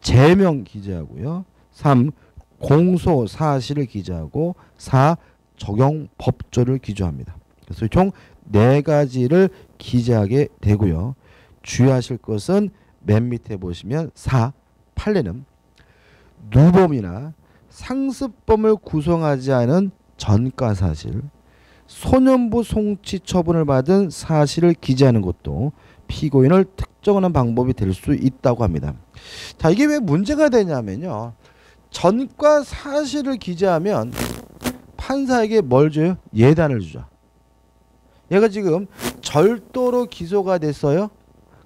제명 기재하고요. 3. 공소 사실을 기재하고 4. 적용 법조를 기재합니다. 그래서 총 4가지를 기재하게 되고요. 주의하실 것은 맨 밑에 보시면 4. 판례는 누범이나 상습범을 구성하지 않은 전과사실, 소년부 송치 처분을 받은 사실을 기재하는 것도 피고인을 특정하는 방법이 될 수 있다고 합니다. 자, 이게 왜 문제가 되냐면요. 전과 사실을 기재하면 판사에게 뭘 줘요? 예단을 주죠. 얘가 지금 절도로 기소가 됐어요.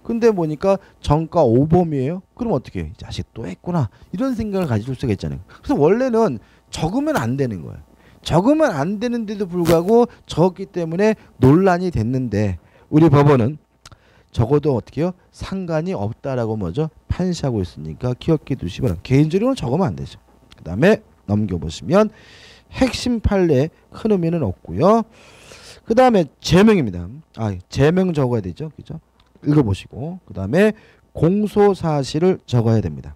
근데 보니까 정가 5범이에요. 그럼 어떻게 해요? 이 자식 또 했구나. 이런 생각을 가질 수가 있잖아요. 그래서 원래는 적으면 안 되는 거예요. 적으면 안 되는데도 불구하고 적었기 때문에 논란이 됐는데 우리 법원은 적어도 어떻게 해요? 상관이 없다라고 뭐죠? 판시하고 있으니까 기억해 두시기 바랍니다. 개인적으로는 적으면 안 되죠. 그 다음에 넘겨보시면 핵심 판례 큰 의미는 없고요. 그 다음에 제명입니다. 제명 적어야 되죠. 그죠? 읽어보시고 그 다음에 공소사실을 적어야 됩니다.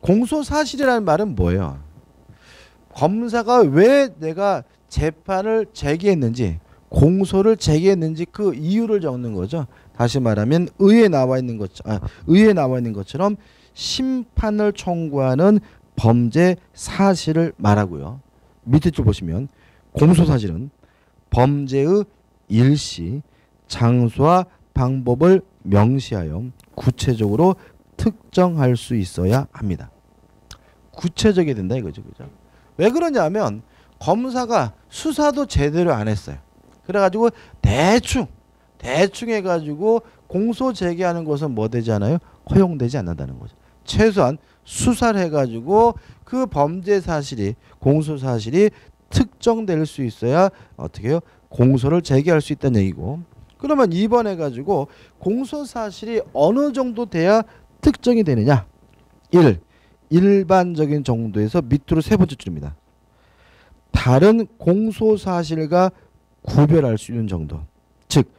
공소사실이라는 말은 뭐예요? 검사가 왜 내가 재판을 제기했는지 공소를 제기했는지 그 이유를 적는 거죠. 다시 말하면 의에 나와 있는 것처럼 심판을 청구하는 범죄 사실을 말하고요. 밑에 줄 보시면 공소사실은 범죄의 일시, 장소와 방법을 명시하여 구체적으로 특정할 수 있어야 합니다. 구체적이 된다 이거죠. 그죠? 왜 그러냐면 검사가 수사도 제대로 안 했어요. 그래가지고 대충 해가지고 공소 제기하는 것은 뭐 되지 않아요? 허용되지 않는다는 거죠. 최소한 수사를 해가지고 그 범죄 사실이 공소 사실이 특정될 수 있어야 어떻게 해요? 공소를 제기할 수 있다는 얘기고. 그러면 2번 해가지고 공소 사실이 어느 정도 돼야 특정이 되느냐? 1. 일반적인 정도에서 밑으로 세 번째 줄입니다. 다른 공소 사실과 구별할 수 있는 정도. 즉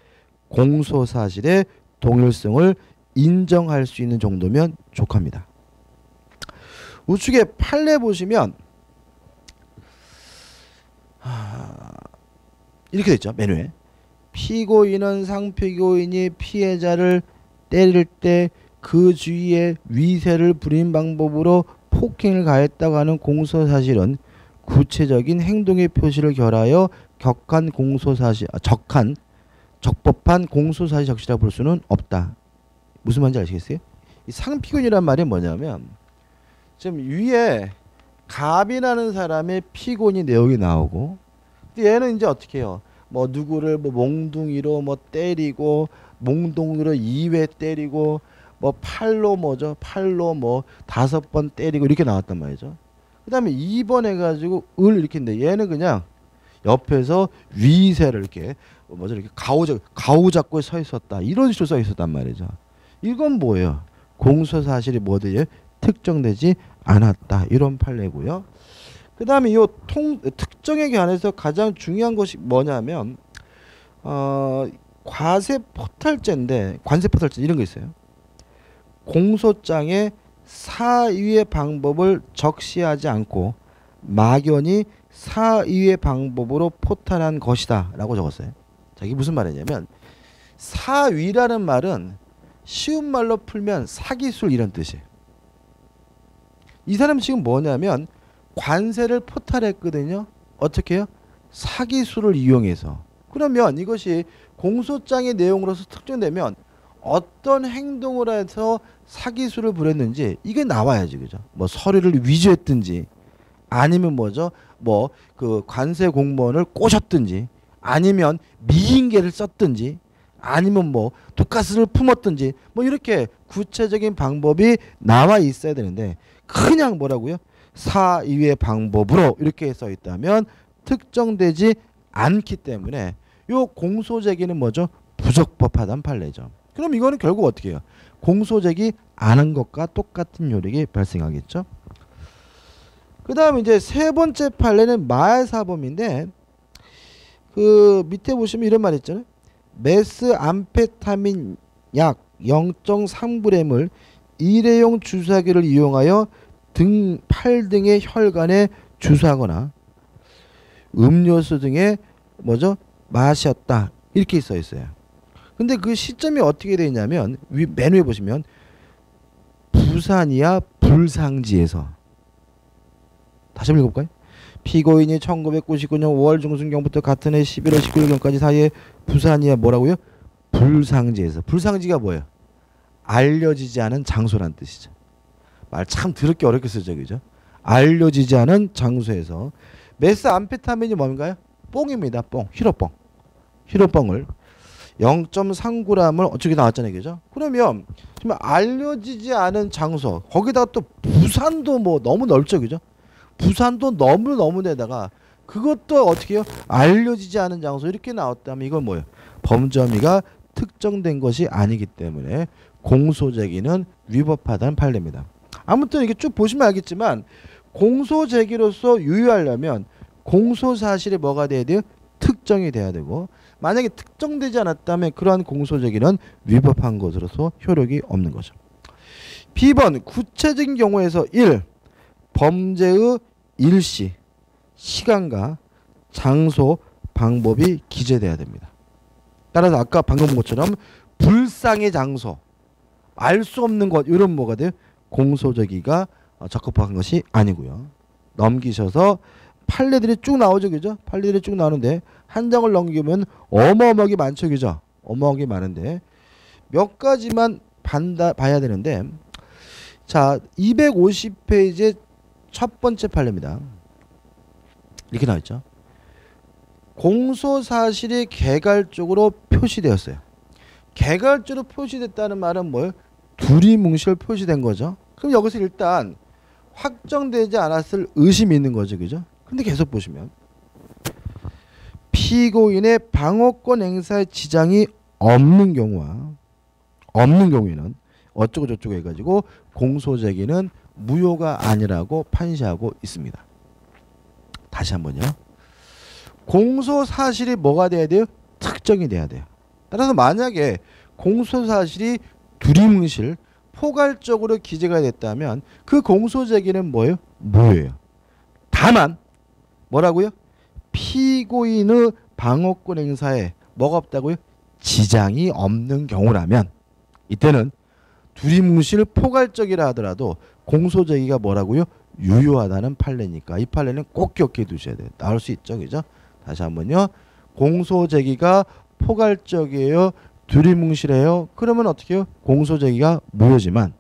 공소 사실의 동일성을 인정할 수 있는 정도면 족합니다. 우측에 판례 보시면 이렇게 돼 있죠. 메뉴에 피고인은 상피고인이 피해자를 때릴 때 그 주위에 위세를 부린 방법으로 폭행을 가했다고 하는 공소사실은 구체적인 행동의 표시를 결하여 적법한 공소사실 적시라고 볼 수는 없다. 무슨 말인지 아시겠어요? 이 상피고인이란 말이 뭐냐면 지금 위에 갑이라는 사람의 피고인이 내용이 나오고 얘는 이제 어떻게 해요? 뭐 누구를 뭐 몽둥이로 뭐 때리고 몽둥이로 2회 때리고 뭐 팔로 뭐죠? 팔로 뭐 5번 때리고 이렇게 나왔단 말이죠. 그 다음에 2번 해가지고 을 이렇게 했는데 얘는 그냥 옆에서 위세를 이렇게 뭐죠? 이렇게 가오 잡고 서 있었다. 이런 식으로 써 있었단 말이죠. 이건 뭐예요? 공소사실이 뭐든지 특정되지 않았다. 이런 판례고요. 그 다음에 이 특정에 관해서 가장 중요한 것이 뭐냐면 관세포탈죄인데 이런 거 있어요. 공소장에 사유의 방법을 적시하지 않고 막연히 사유의 방법으로 포탈한 것이다 라고 적었어요. 자, 이게 무슨 말이냐면 사위라는 말은 쉬운 말로 풀면 사기술 이런 뜻이에요. 이 사람 지금 뭐냐면 관세를 포탈했거든요. 어떻게 해요? 사기술을 이용해서. 그러면 이것이 공소장의 내용으로서 특정되면 어떤 행동을 해서 사기술을 부렸는지 이게 나와야지. 그죠? 뭐 서류를 위조했든지 아니면 뭐죠? 뭐 그 관세 공무원을 꼬셨든지 아니면 미인계를 썼든지 아니면 뭐 독가스를 품었든지 뭐 이렇게 구체적인 방법이 나와 있어야 되는데 그냥 뭐라고요? 사유의 방법으로 이렇게 써 있다면 특정되지 않기 때문에 요 공소제기는 뭐죠? 부적법하다는 판례죠. 그럼 이거는 결국 어떻게 해요? 공소제기 안 한 것과 똑같은 요력이 발생하겠죠. 그 다음에 이제 세 번째 판례는 마약사범인데 그 밑에 보시면 이런 말 있잖아요. 메스암페타민 약 0.3g을 일회용 주사기를 이용하여 팔 등의 혈관에 주사하거나 음료수 등에 뭐죠? 마셨다. 이렇게 써 있어요. 근데 그 시점이 어떻게 되어 있냐면 맨 위에 보시면 부산이야 불상지에서 다시 한번 읽어볼까요? 피고인이 1999년 5월 중순경부터 같은 해 11월 19일경까지 사이에 부산이야 뭐라고요? 불상지에서. 불상지가 뭐예요? 알려지지 않은 장소란 뜻이죠. 말 참 더럽게 어렵게 쓰죠. 그죠? 알려지지 않은 장소에서 메스암페타민이 뭔가요? 뽕입니다. 뽕. 히로뽕을 0.3g을 어떻게 나왔잖아요, 그죠? 그러면 지금 알려지지 않은 장소, 거기다가 또 부산도 뭐 너무 넓죠, 그죠? 부산도 너무 데다가 그것도 어떻게 해요? 알려지지 않은 장소 이렇게 나왔다면 이건 뭐예요? 범죄 혐의가 특정된 것이 아니기 때문에 공소제기는 위법하다는 판례입니다. 아무튼 이렇게 쭉 보시면 알겠지만 공소제기로서 유효하려면 공소사실이 뭐가 돼야 돼요? 특정이 돼야 되고, 만약에 특정되지 않았다면 그러한 공소제기는 위법한 것으로서 효력이 없는 거죠. B번 구체적인 경우에서 1. 범죄의 일시, 시간과 장소, 방법이 기재돼야 됩니다. 따라서 아까 방금 본 것처럼 불상의 장소, 알 수 없는 것, 이런 뭐가 돼요? 공소제기가 적합한 것이 아니고요. 넘기셔서 판례들이 쭉 나오죠, 그죠? 판례들이 쭉 나오는데 한 장을 넘기면 어마어마하게 많죠, 그죠? 어마어마하게 많은데 몇 가지만 봐야 되는데, 자, 250페이지의 첫 번째 판례입니다. 이렇게 나와있죠. 공소사실이 개괄적으로 표시되었어요. 개괄적으로 표시됐다는 말은 뭐예요? 두리뭉실 표시된 거죠. 그럼 여기서 일단 확정되지 않았을 의심이 있는 거죠, 그죠? 근데 계속 보시면 피고인의 방어권 행사에 지장이 없는 경우에는 어쩌고 저쩌고 해가지고 공소제기는 무효가 아니라고 판시하고 있습니다. 다시 한번요. 공소사실이 뭐가 돼야 돼요? 특정이 돼야 돼요. 따라서 만약에 공소사실이 두리뭉실 포괄적으로 기재가 됐다면 그 공소제기는 뭐예요? 무효예요. 다만 뭐라고요? 피고인의 방어권 행사에 뭐가 없다고요? 지장이 없는 경우라면 이때는 두리뭉실 포괄적이라 하더라도 공소제기가 뭐라고요? 유효하다는 판례니까 이 판례는 꼭 기억해 두셔야 돼요. 나올 수 있죠, 그죠? 다시 한번요. 공소제기가 포괄적이에요, 두리뭉실해요. 그러면 어떻게 해요? 공소제기가 무효지만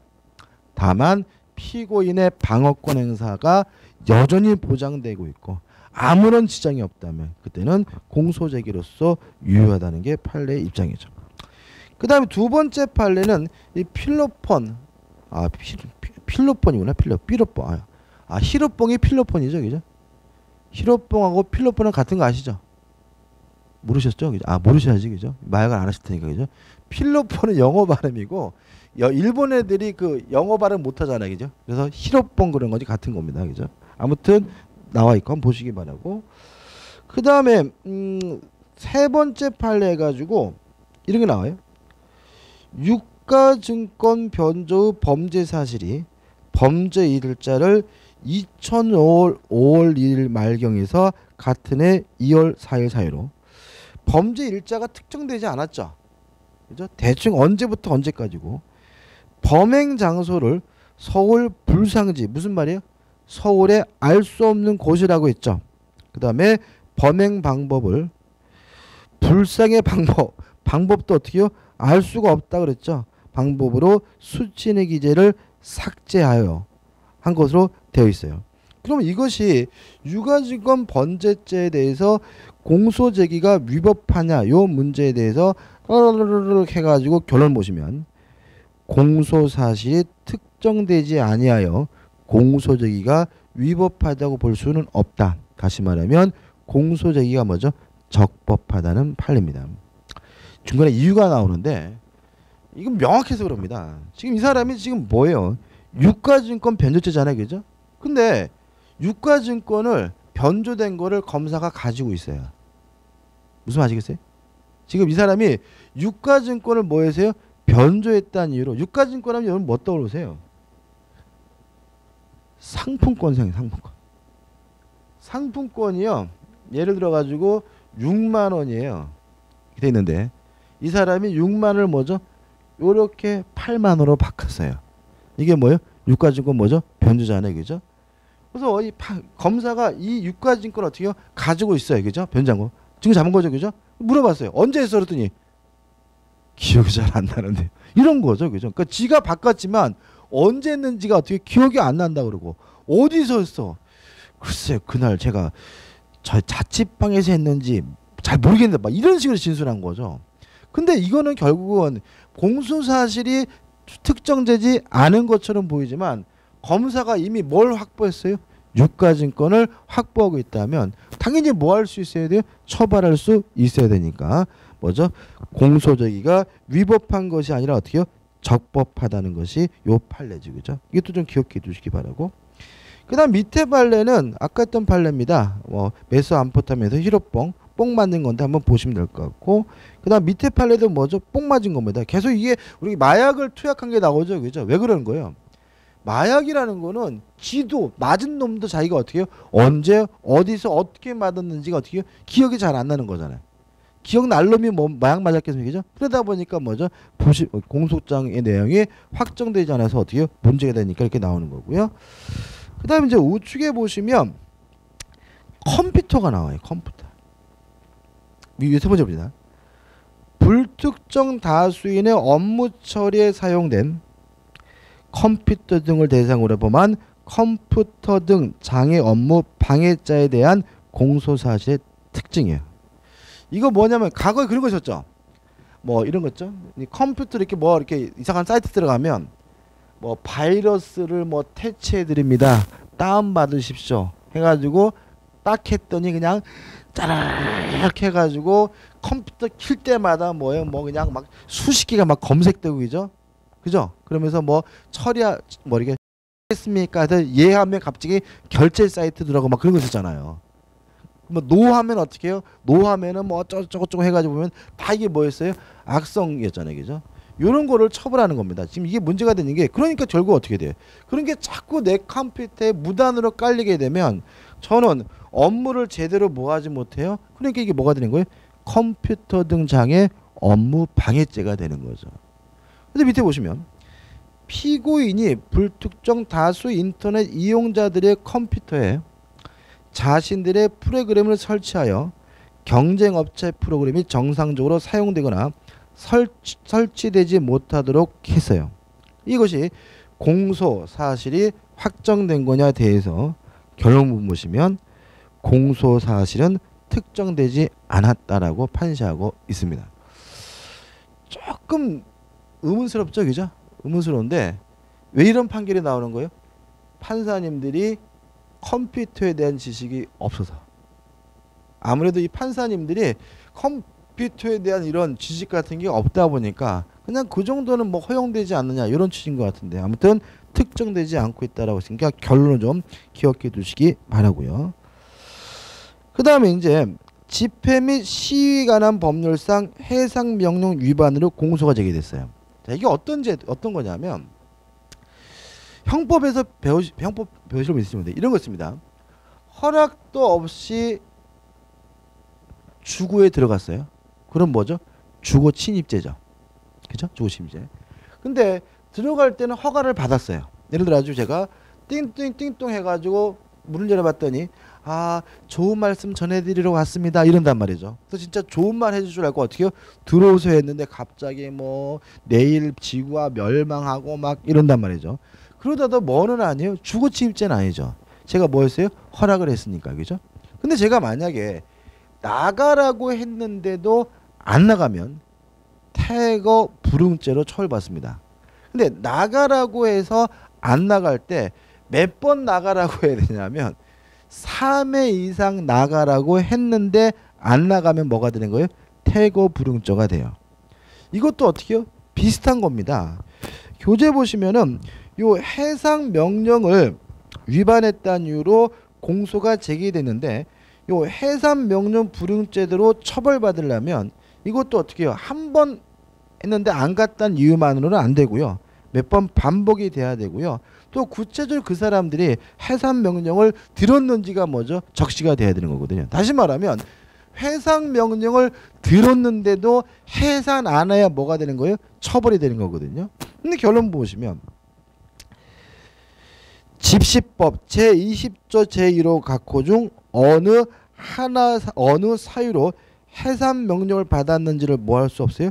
다만 피고인의 방어권 행사가 여전히 보장되고 있고 아무런 지장이 없다면 그때는 공소제기로서 유효하다는 게 판례의 입장이죠. 그 다음에 두 번째 판례는 이 필로폰, 필로폰이구나, 필로폰. 히로뽕이 필로폰이죠, 그죠? 히로뽕하고 필로폰은 같은 거 아시죠? 모르셨죠? 그죠? 모르셔야지, 그죠? 마약을 안 하실 테니까, 그죠? 필로폰은 영어 발음이고 일본 애들이 그 영어 발음 못 하잖아요, 그죠? 그래서 히로뽕 그런 거지 같은 겁니다, 그죠? 아무튼 나와 있고 한번 보시기 바라고. 그 다음에 세 번째 판례 해가지고 이런 게 나와요. 유가증권 변조의 범죄 사실이 범죄 일자를 2005월 5월 1일 말경에서 같은 해 2월 4일 사이로 범죄 일자가 특정되지 않았죠. 그죠? 대충 언제부터 언제까지고 범행 장소를 서울 불상지, 무슨 말이에요? 서울에 알 수 없는 곳이라고 했죠. 그 다음에 범행 방법을 불상의 방법도 어떻게 해요? 알 수가 없다 그랬죠. 방법으로 수치의 기재를 삭제하여 한 것으로 되어 있어요. 그럼 이것이 유가증권 번제죄에 대해서 공소제기가 위법하냐 요 문제에 대해서 해가지고 결론 보시면 공소사실이 특정되지 아니하여 공소제기가 위법하다고 볼 수는 없다. 다시 말하면 공소제기가 뭐죠? 적법하다는 판례입니다. 중간에 이유가 나오는데 이건 명확해서 그럽니다. 지금 이 사람이 지금 뭐예요? 유가증권 변조죄잖아요, 그죠? 근데 유가증권을 변조된 거를 검사가 가지고 있어요. 무슨 말이겠어요? 지금 이 사람이 유가증권을 뭐 해서요? 변조했다는 이유로. 유가증권 하면 여러분 뭐 떠오르세요? 상품권상이에요, 상품권. 상품권이요. 예를 들어 가지고 6만 원이에요. 돼 있는데 이 사람이 6만 원을 뭐죠? 요렇게 8만 원으로 바꿨어요. 이게 뭐예요? 유가증권 뭐죠? 변조잖아요, 그죠? 그래서 이 검사가 이 유가증권 어떻게 해요? 가지고 있어요, 그죠? 변장고 증거 잡은 거죠, 그죠? 물어봤어요. 언제 했어? 그랬더니 기억이 잘 안 나는데 이런 거죠, 그죠? 그러니까 지가 바꿨지만 언제 했는지가 어떻게 기억이 안 난다 그러고 어디서 했어? 글쎄요, 그날 제가 저 자취방에서 했는지 잘 모르겠는데 막 이런 식으로 진술한 거죠. 근데 이거는 결국은 공소사실이 특정되지 않은 것처럼 보이지만 검사가 이미 뭘 확보했어요? 유가증권을 확보하고 있다면 당연히 뭐 할 수 있어야 돼요? 처벌할 수 있어야 되니까 뭐죠? 공소제기가 위법한 것이 아니라 어떻게 해요? 적법하다는 것이 요 판례지, 그죠? 이것도 좀 기억해 두시기 바라고. 그 다음 밑에 판례는 아까 했던 판례입니다. 뭐 메소암포타민에서 히로뽕 뽕 맞는 건데 한번 보시면 될 것 같고, 그 다음 밑에 판례도 뭐죠? 뽕 맞은 겁니다. 계속 이게 우리 마약을 투약한 게 나오죠, 그죠? 왜 그러는 거예요? 마약이라는 거는 지도 맞은 놈도 자기가 어떻게 해요? 언제 어디서 어떻게 맞았는지가 어떻게 해요? 기억이 잘 안 나는 거잖아요. 기억날 놈이 뭐 마약 맞았겠습니까? 그러다 보니까 뭐죠? 공소장의 내용이 확정되지 않아서 어떻게 해요? 문제가 되니까 이렇게 나오는 거고요. 그 다음에 이제 우측에 보시면 컴퓨터가 나와요. 컴퓨터. 세 번째 봅니다. 불특정 다수인의 업무 처리에 사용된 컴퓨터 등을 대상으로 범한 컴퓨터 등 장애 업무 방해자에 대한 공소사실의 특징이에요. 이거 뭐냐면 과거에 그런 거 있었죠. 뭐 이런 거 있죠. 컴퓨터 이렇게 뭐 이렇게 이상한 사이트 들어가면 뭐 바이러스를 뭐 퇴치해 드립니다. 다운 받으십시오. 해가지고 딱 했더니 그냥 짜라락 해가지고 컴퓨터 킬 때마다 뭐예요? 뭐 그냥 막 수십 개가 막 검색되고 그죠? 그러면서 뭐 뭐 이렇게 했습니까? 해서 예 하면 갑자기 결제 사이트 들어가고 막 그런 거 있었잖아요. 뭐 노하면 어떻게 해요? 노하면은 뭐 어쩌고저쩌고 해가지고 보면 다 이게 뭐였어요? 악성이었잖아요, 그죠? 요런 거를 처벌하는 겁니다. 지금 이게 문제가 되는 게, 그러니까 결국 어떻게 돼요? 그런 게 자꾸 내 컴퓨터에 무단으로 깔리게 되면 저는 업무를 제대로 뭐 하지 못해요? 그러니까 이게 뭐가 되는 거예요? 컴퓨터 등 장애 업무 방해죄가 되는 거죠. 근데 밑에 보시면 피고인이 불특정 다수 인터넷 이용자들의 컴퓨터에 자신들의 프로그램을 설치하여 경쟁업체 프로그램이 정상적으로 사용되거나 설치되지 못하도록 했어요. 이것이 공소 사실이 확정된 거냐에 대해서 결론 보시면 공소 사실은 특정되지 않았다라고 판시하고 있습니다. 조금 의문스럽죠, 그죠? 의문스러운데 왜 이런 판결이 나오는 거예요? 판사님들이 컴퓨터에 대한 지식이 없어서. 아무래도 이 판사님들이 컴퓨터에 대한 이런 지식 같은 게 없다 보니까 그냥 그 정도는 뭐 허용되지 않느냐 이런 취지인 것 같은데, 아무튼 특정되지 않고 있다라고 했으니까 결론을 좀 기억해 두시기 바라고요. 그 다음에 이제 집회 및 시위 관한 법률상 해상 명령 위반으로 공소가 제기됐어요. 자, 이게 어떤 거냐면 형법 배우실 분 있으면 이런 거 있습니다. 허락도 없이 주거에 들어갔어요. 그럼 뭐죠? 주거 침입죄죠. 그죠? 주거 침입죄. 근데 들어갈 때는 허가를 받았어요. 예를 들어 가지고 제가 띵띵띵똥 해가지고 문을 열어봤더니 좋은 말씀 전해드리러 왔습니다 이런단 말이죠. 그래서 진짜 좋은 말 해줄 줄 알고 어떻게 해요? 들어오세요 했는데 갑자기 뭐 내일 지구가 멸망하고 막 이런단 말이죠. 그러다도 뭐는 아니에요? 주거 침입죄는 아니죠. 제가 뭐 했어요? 허락을 했으니까, 그죠? 근데 제가 만약에 나가라고 했는데도 안 나가면 태거 불응죄로 처벌받습니다. 근데 나가라고 해서 안 나갈 때 몇 번 나가라고 해야 되냐면 3회 이상 나가라고 했는데 안 나가면 뭐가 되는 거예요? 태거 불응죄가 돼요. 이것도 어떻게 해요? 비슷한 겁니다. 교재 보시면은 요 해상 명령을 위반했다는 이유로 공소가 제기됐는데, 요 해상 명령 불응죄대로 처벌받으려면 이것도 어떻게 해요? 한 번 했는데 안 갔다는 이유만으로는 안 되고요. 몇 번 반복이 돼야 되고요. 또 구체적으로 그 사람들이 해상 명령을 들었는지가 뭐죠? 적시가 돼야 되는 거거든요. 다시 말하면 해상 명령을 들었는데도 해산 안 해야 뭐가 되는 거예요? 처벌이 되는 거거든요. 근데 결론 보시면 집시법 제20조 제1호 각호 중 어느 사유로 해산 명령을 받았는지를 뭐 할 수 없어요?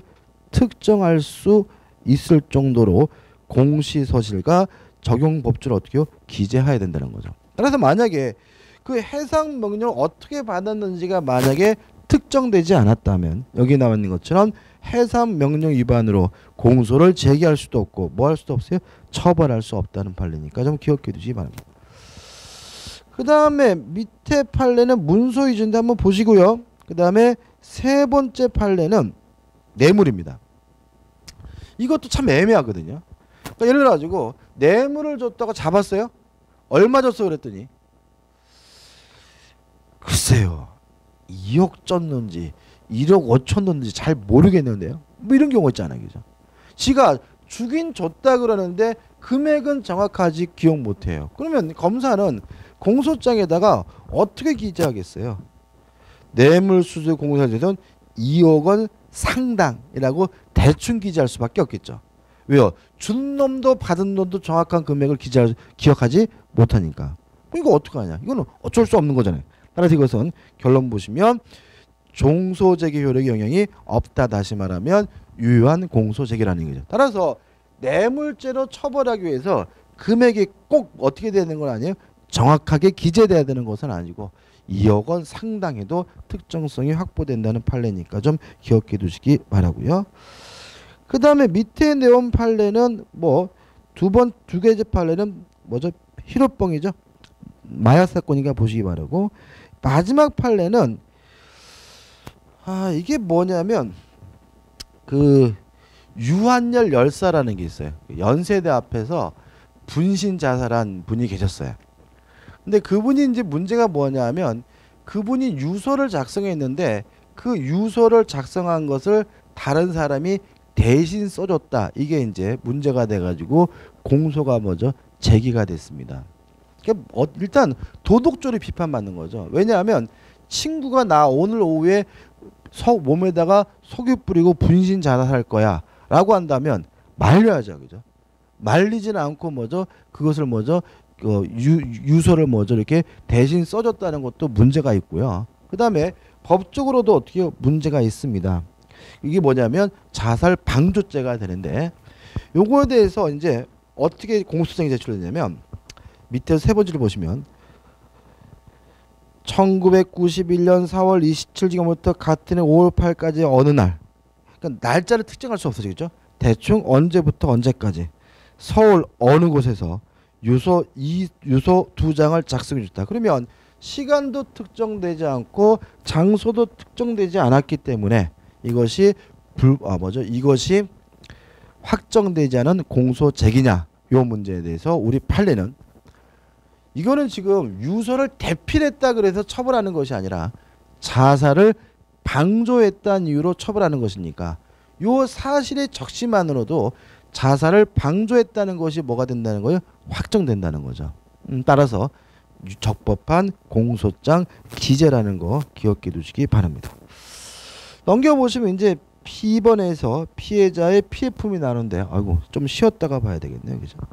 특정할 수 있을 정도로 공시서실과 적용법조를 어떻게 해요? 기재해야 된다는 거죠. 따라서 만약에 그 해상 명령을 어떻게 받았는지가 만약에 특정되지 않았다면 여기 나와 있는 것처럼 해산 명령 위반으로 공소를 제기할 수도 없고 뭐 할 수도 없어요? 처벌할 수 없다는 판례니까 좀 기억해 두시기 바랍니다. 그 다음에 밑에 판례는 문서 위조인데 한번 보시고요. 그 다음에 세 번째 판례는 뇌물입니다. 이것도 참 애매하거든요. 그러니까 예를 들어가지고 뇌물을 줬다가 잡았어요. 얼마 줬어 그랬더니 글쎄요 2억 줬는지 1억 5천 줬는지 잘 모르겠는데요. 뭐 이런 경우 있잖아요. 그죠? 지가 주긴 줬다 그러는데 금액은 정확하지 기억 못해요. 그러면 검사는 공소장에다가 어떻게 기재하겠어요? 뇌물수수 공소장에서는 2억 원 상당이라고 대충 기재할 수밖에 없겠죠. 왜요? 준 놈도 받은 놈도 정확한 금액을 기억하지 못하니까. 이거 어떡하냐? 이거는 어쩔 수 없는 거잖아요. 따라서 이것은 결론 보시면 종소제기 효력의 영향이 없다. 다시 말하면 유효한 공소제기라는 거죠. 따라서 뇌물죄로 처벌하기 위해서 금액이 꼭 어떻게 되는 건 아니에요. 정확하게 기재돼야 되는 것은 아니고 2억 원 상당해도 특정성이 확보된다는 판례니까 좀 기억해 두시기 바라고요. 그 다음에 밑에 내용 판례는 뭐 두 개째 판례는 뭐죠? 히로뻥이죠. 마약 사건이니까 보시기 바라고. 마지막 판례는 이게 뭐냐면 그 유한열 열사라는 게 있어요. 연세대 앞에서 분신 자살한 분이 계셨어요. 근데 그분이 이제 문제가 뭐냐면 그분이 유서를 작성했는데 그 유서를 작성한 것을 다른 사람이 대신 써줬다. 이게 이제 문제가 돼가지고 공소가 뭐죠? 제기가 됐습니다. 그러니까 일단 도덕적으로 비판받는 거죠. 왜냐하면 친구가 나 오늘 오후에 몸에다가 석유 뿌리고 분신 자살할 거야 라고 한다면 말려야죠. 그죠? 말리지는 않고 뭐죠? 그것을 뭐죠? 유서를 뭐죠? 이렇게 대신 써줬다는 것도 문제가 있고요. 그 다음에 법적으로도 어떻게 문제가 있습니다. 이게 뭐냐면 자살 방조죄가 되는데 요거에 대해서 이제 어떻게 공소장이 제출되냐면 밑에 세 번째를 보시면 1991년 4월 27일부터 같은 해 5월 8일까지 어느 날, 그러니까 날짜를 특정할 수 없어지겠죠. 대충 언제부터 언제까지 서울 어느 곳에서 유서 2장을 작성해 줬다. 그러면 시간도 특정되지 않고 장소도 특정되지 않았기 때문에 이것이 이것이 확정되지 않은 공소제기냐 요 문제에 대해서 우리 판례는 이거는 지금 유서를 대필했다 그래서 처벌하는 것이 아니라 자살을 방조했다는 이유로 처벌하는 것이니까 요 사실의 적시만으로도 자살을 방조했다는 것이 뭐가 된다는 거예요? 확정된다는 거죠. 따라서 적법한 공소장 기재라는 거 기억해 두시기 바랍니다. 넘겨보시면 이제 B번에서 피해자의 피해품이 나오는데 아이고 좀 쉬었다가 봐야 되겠네요. 그죠?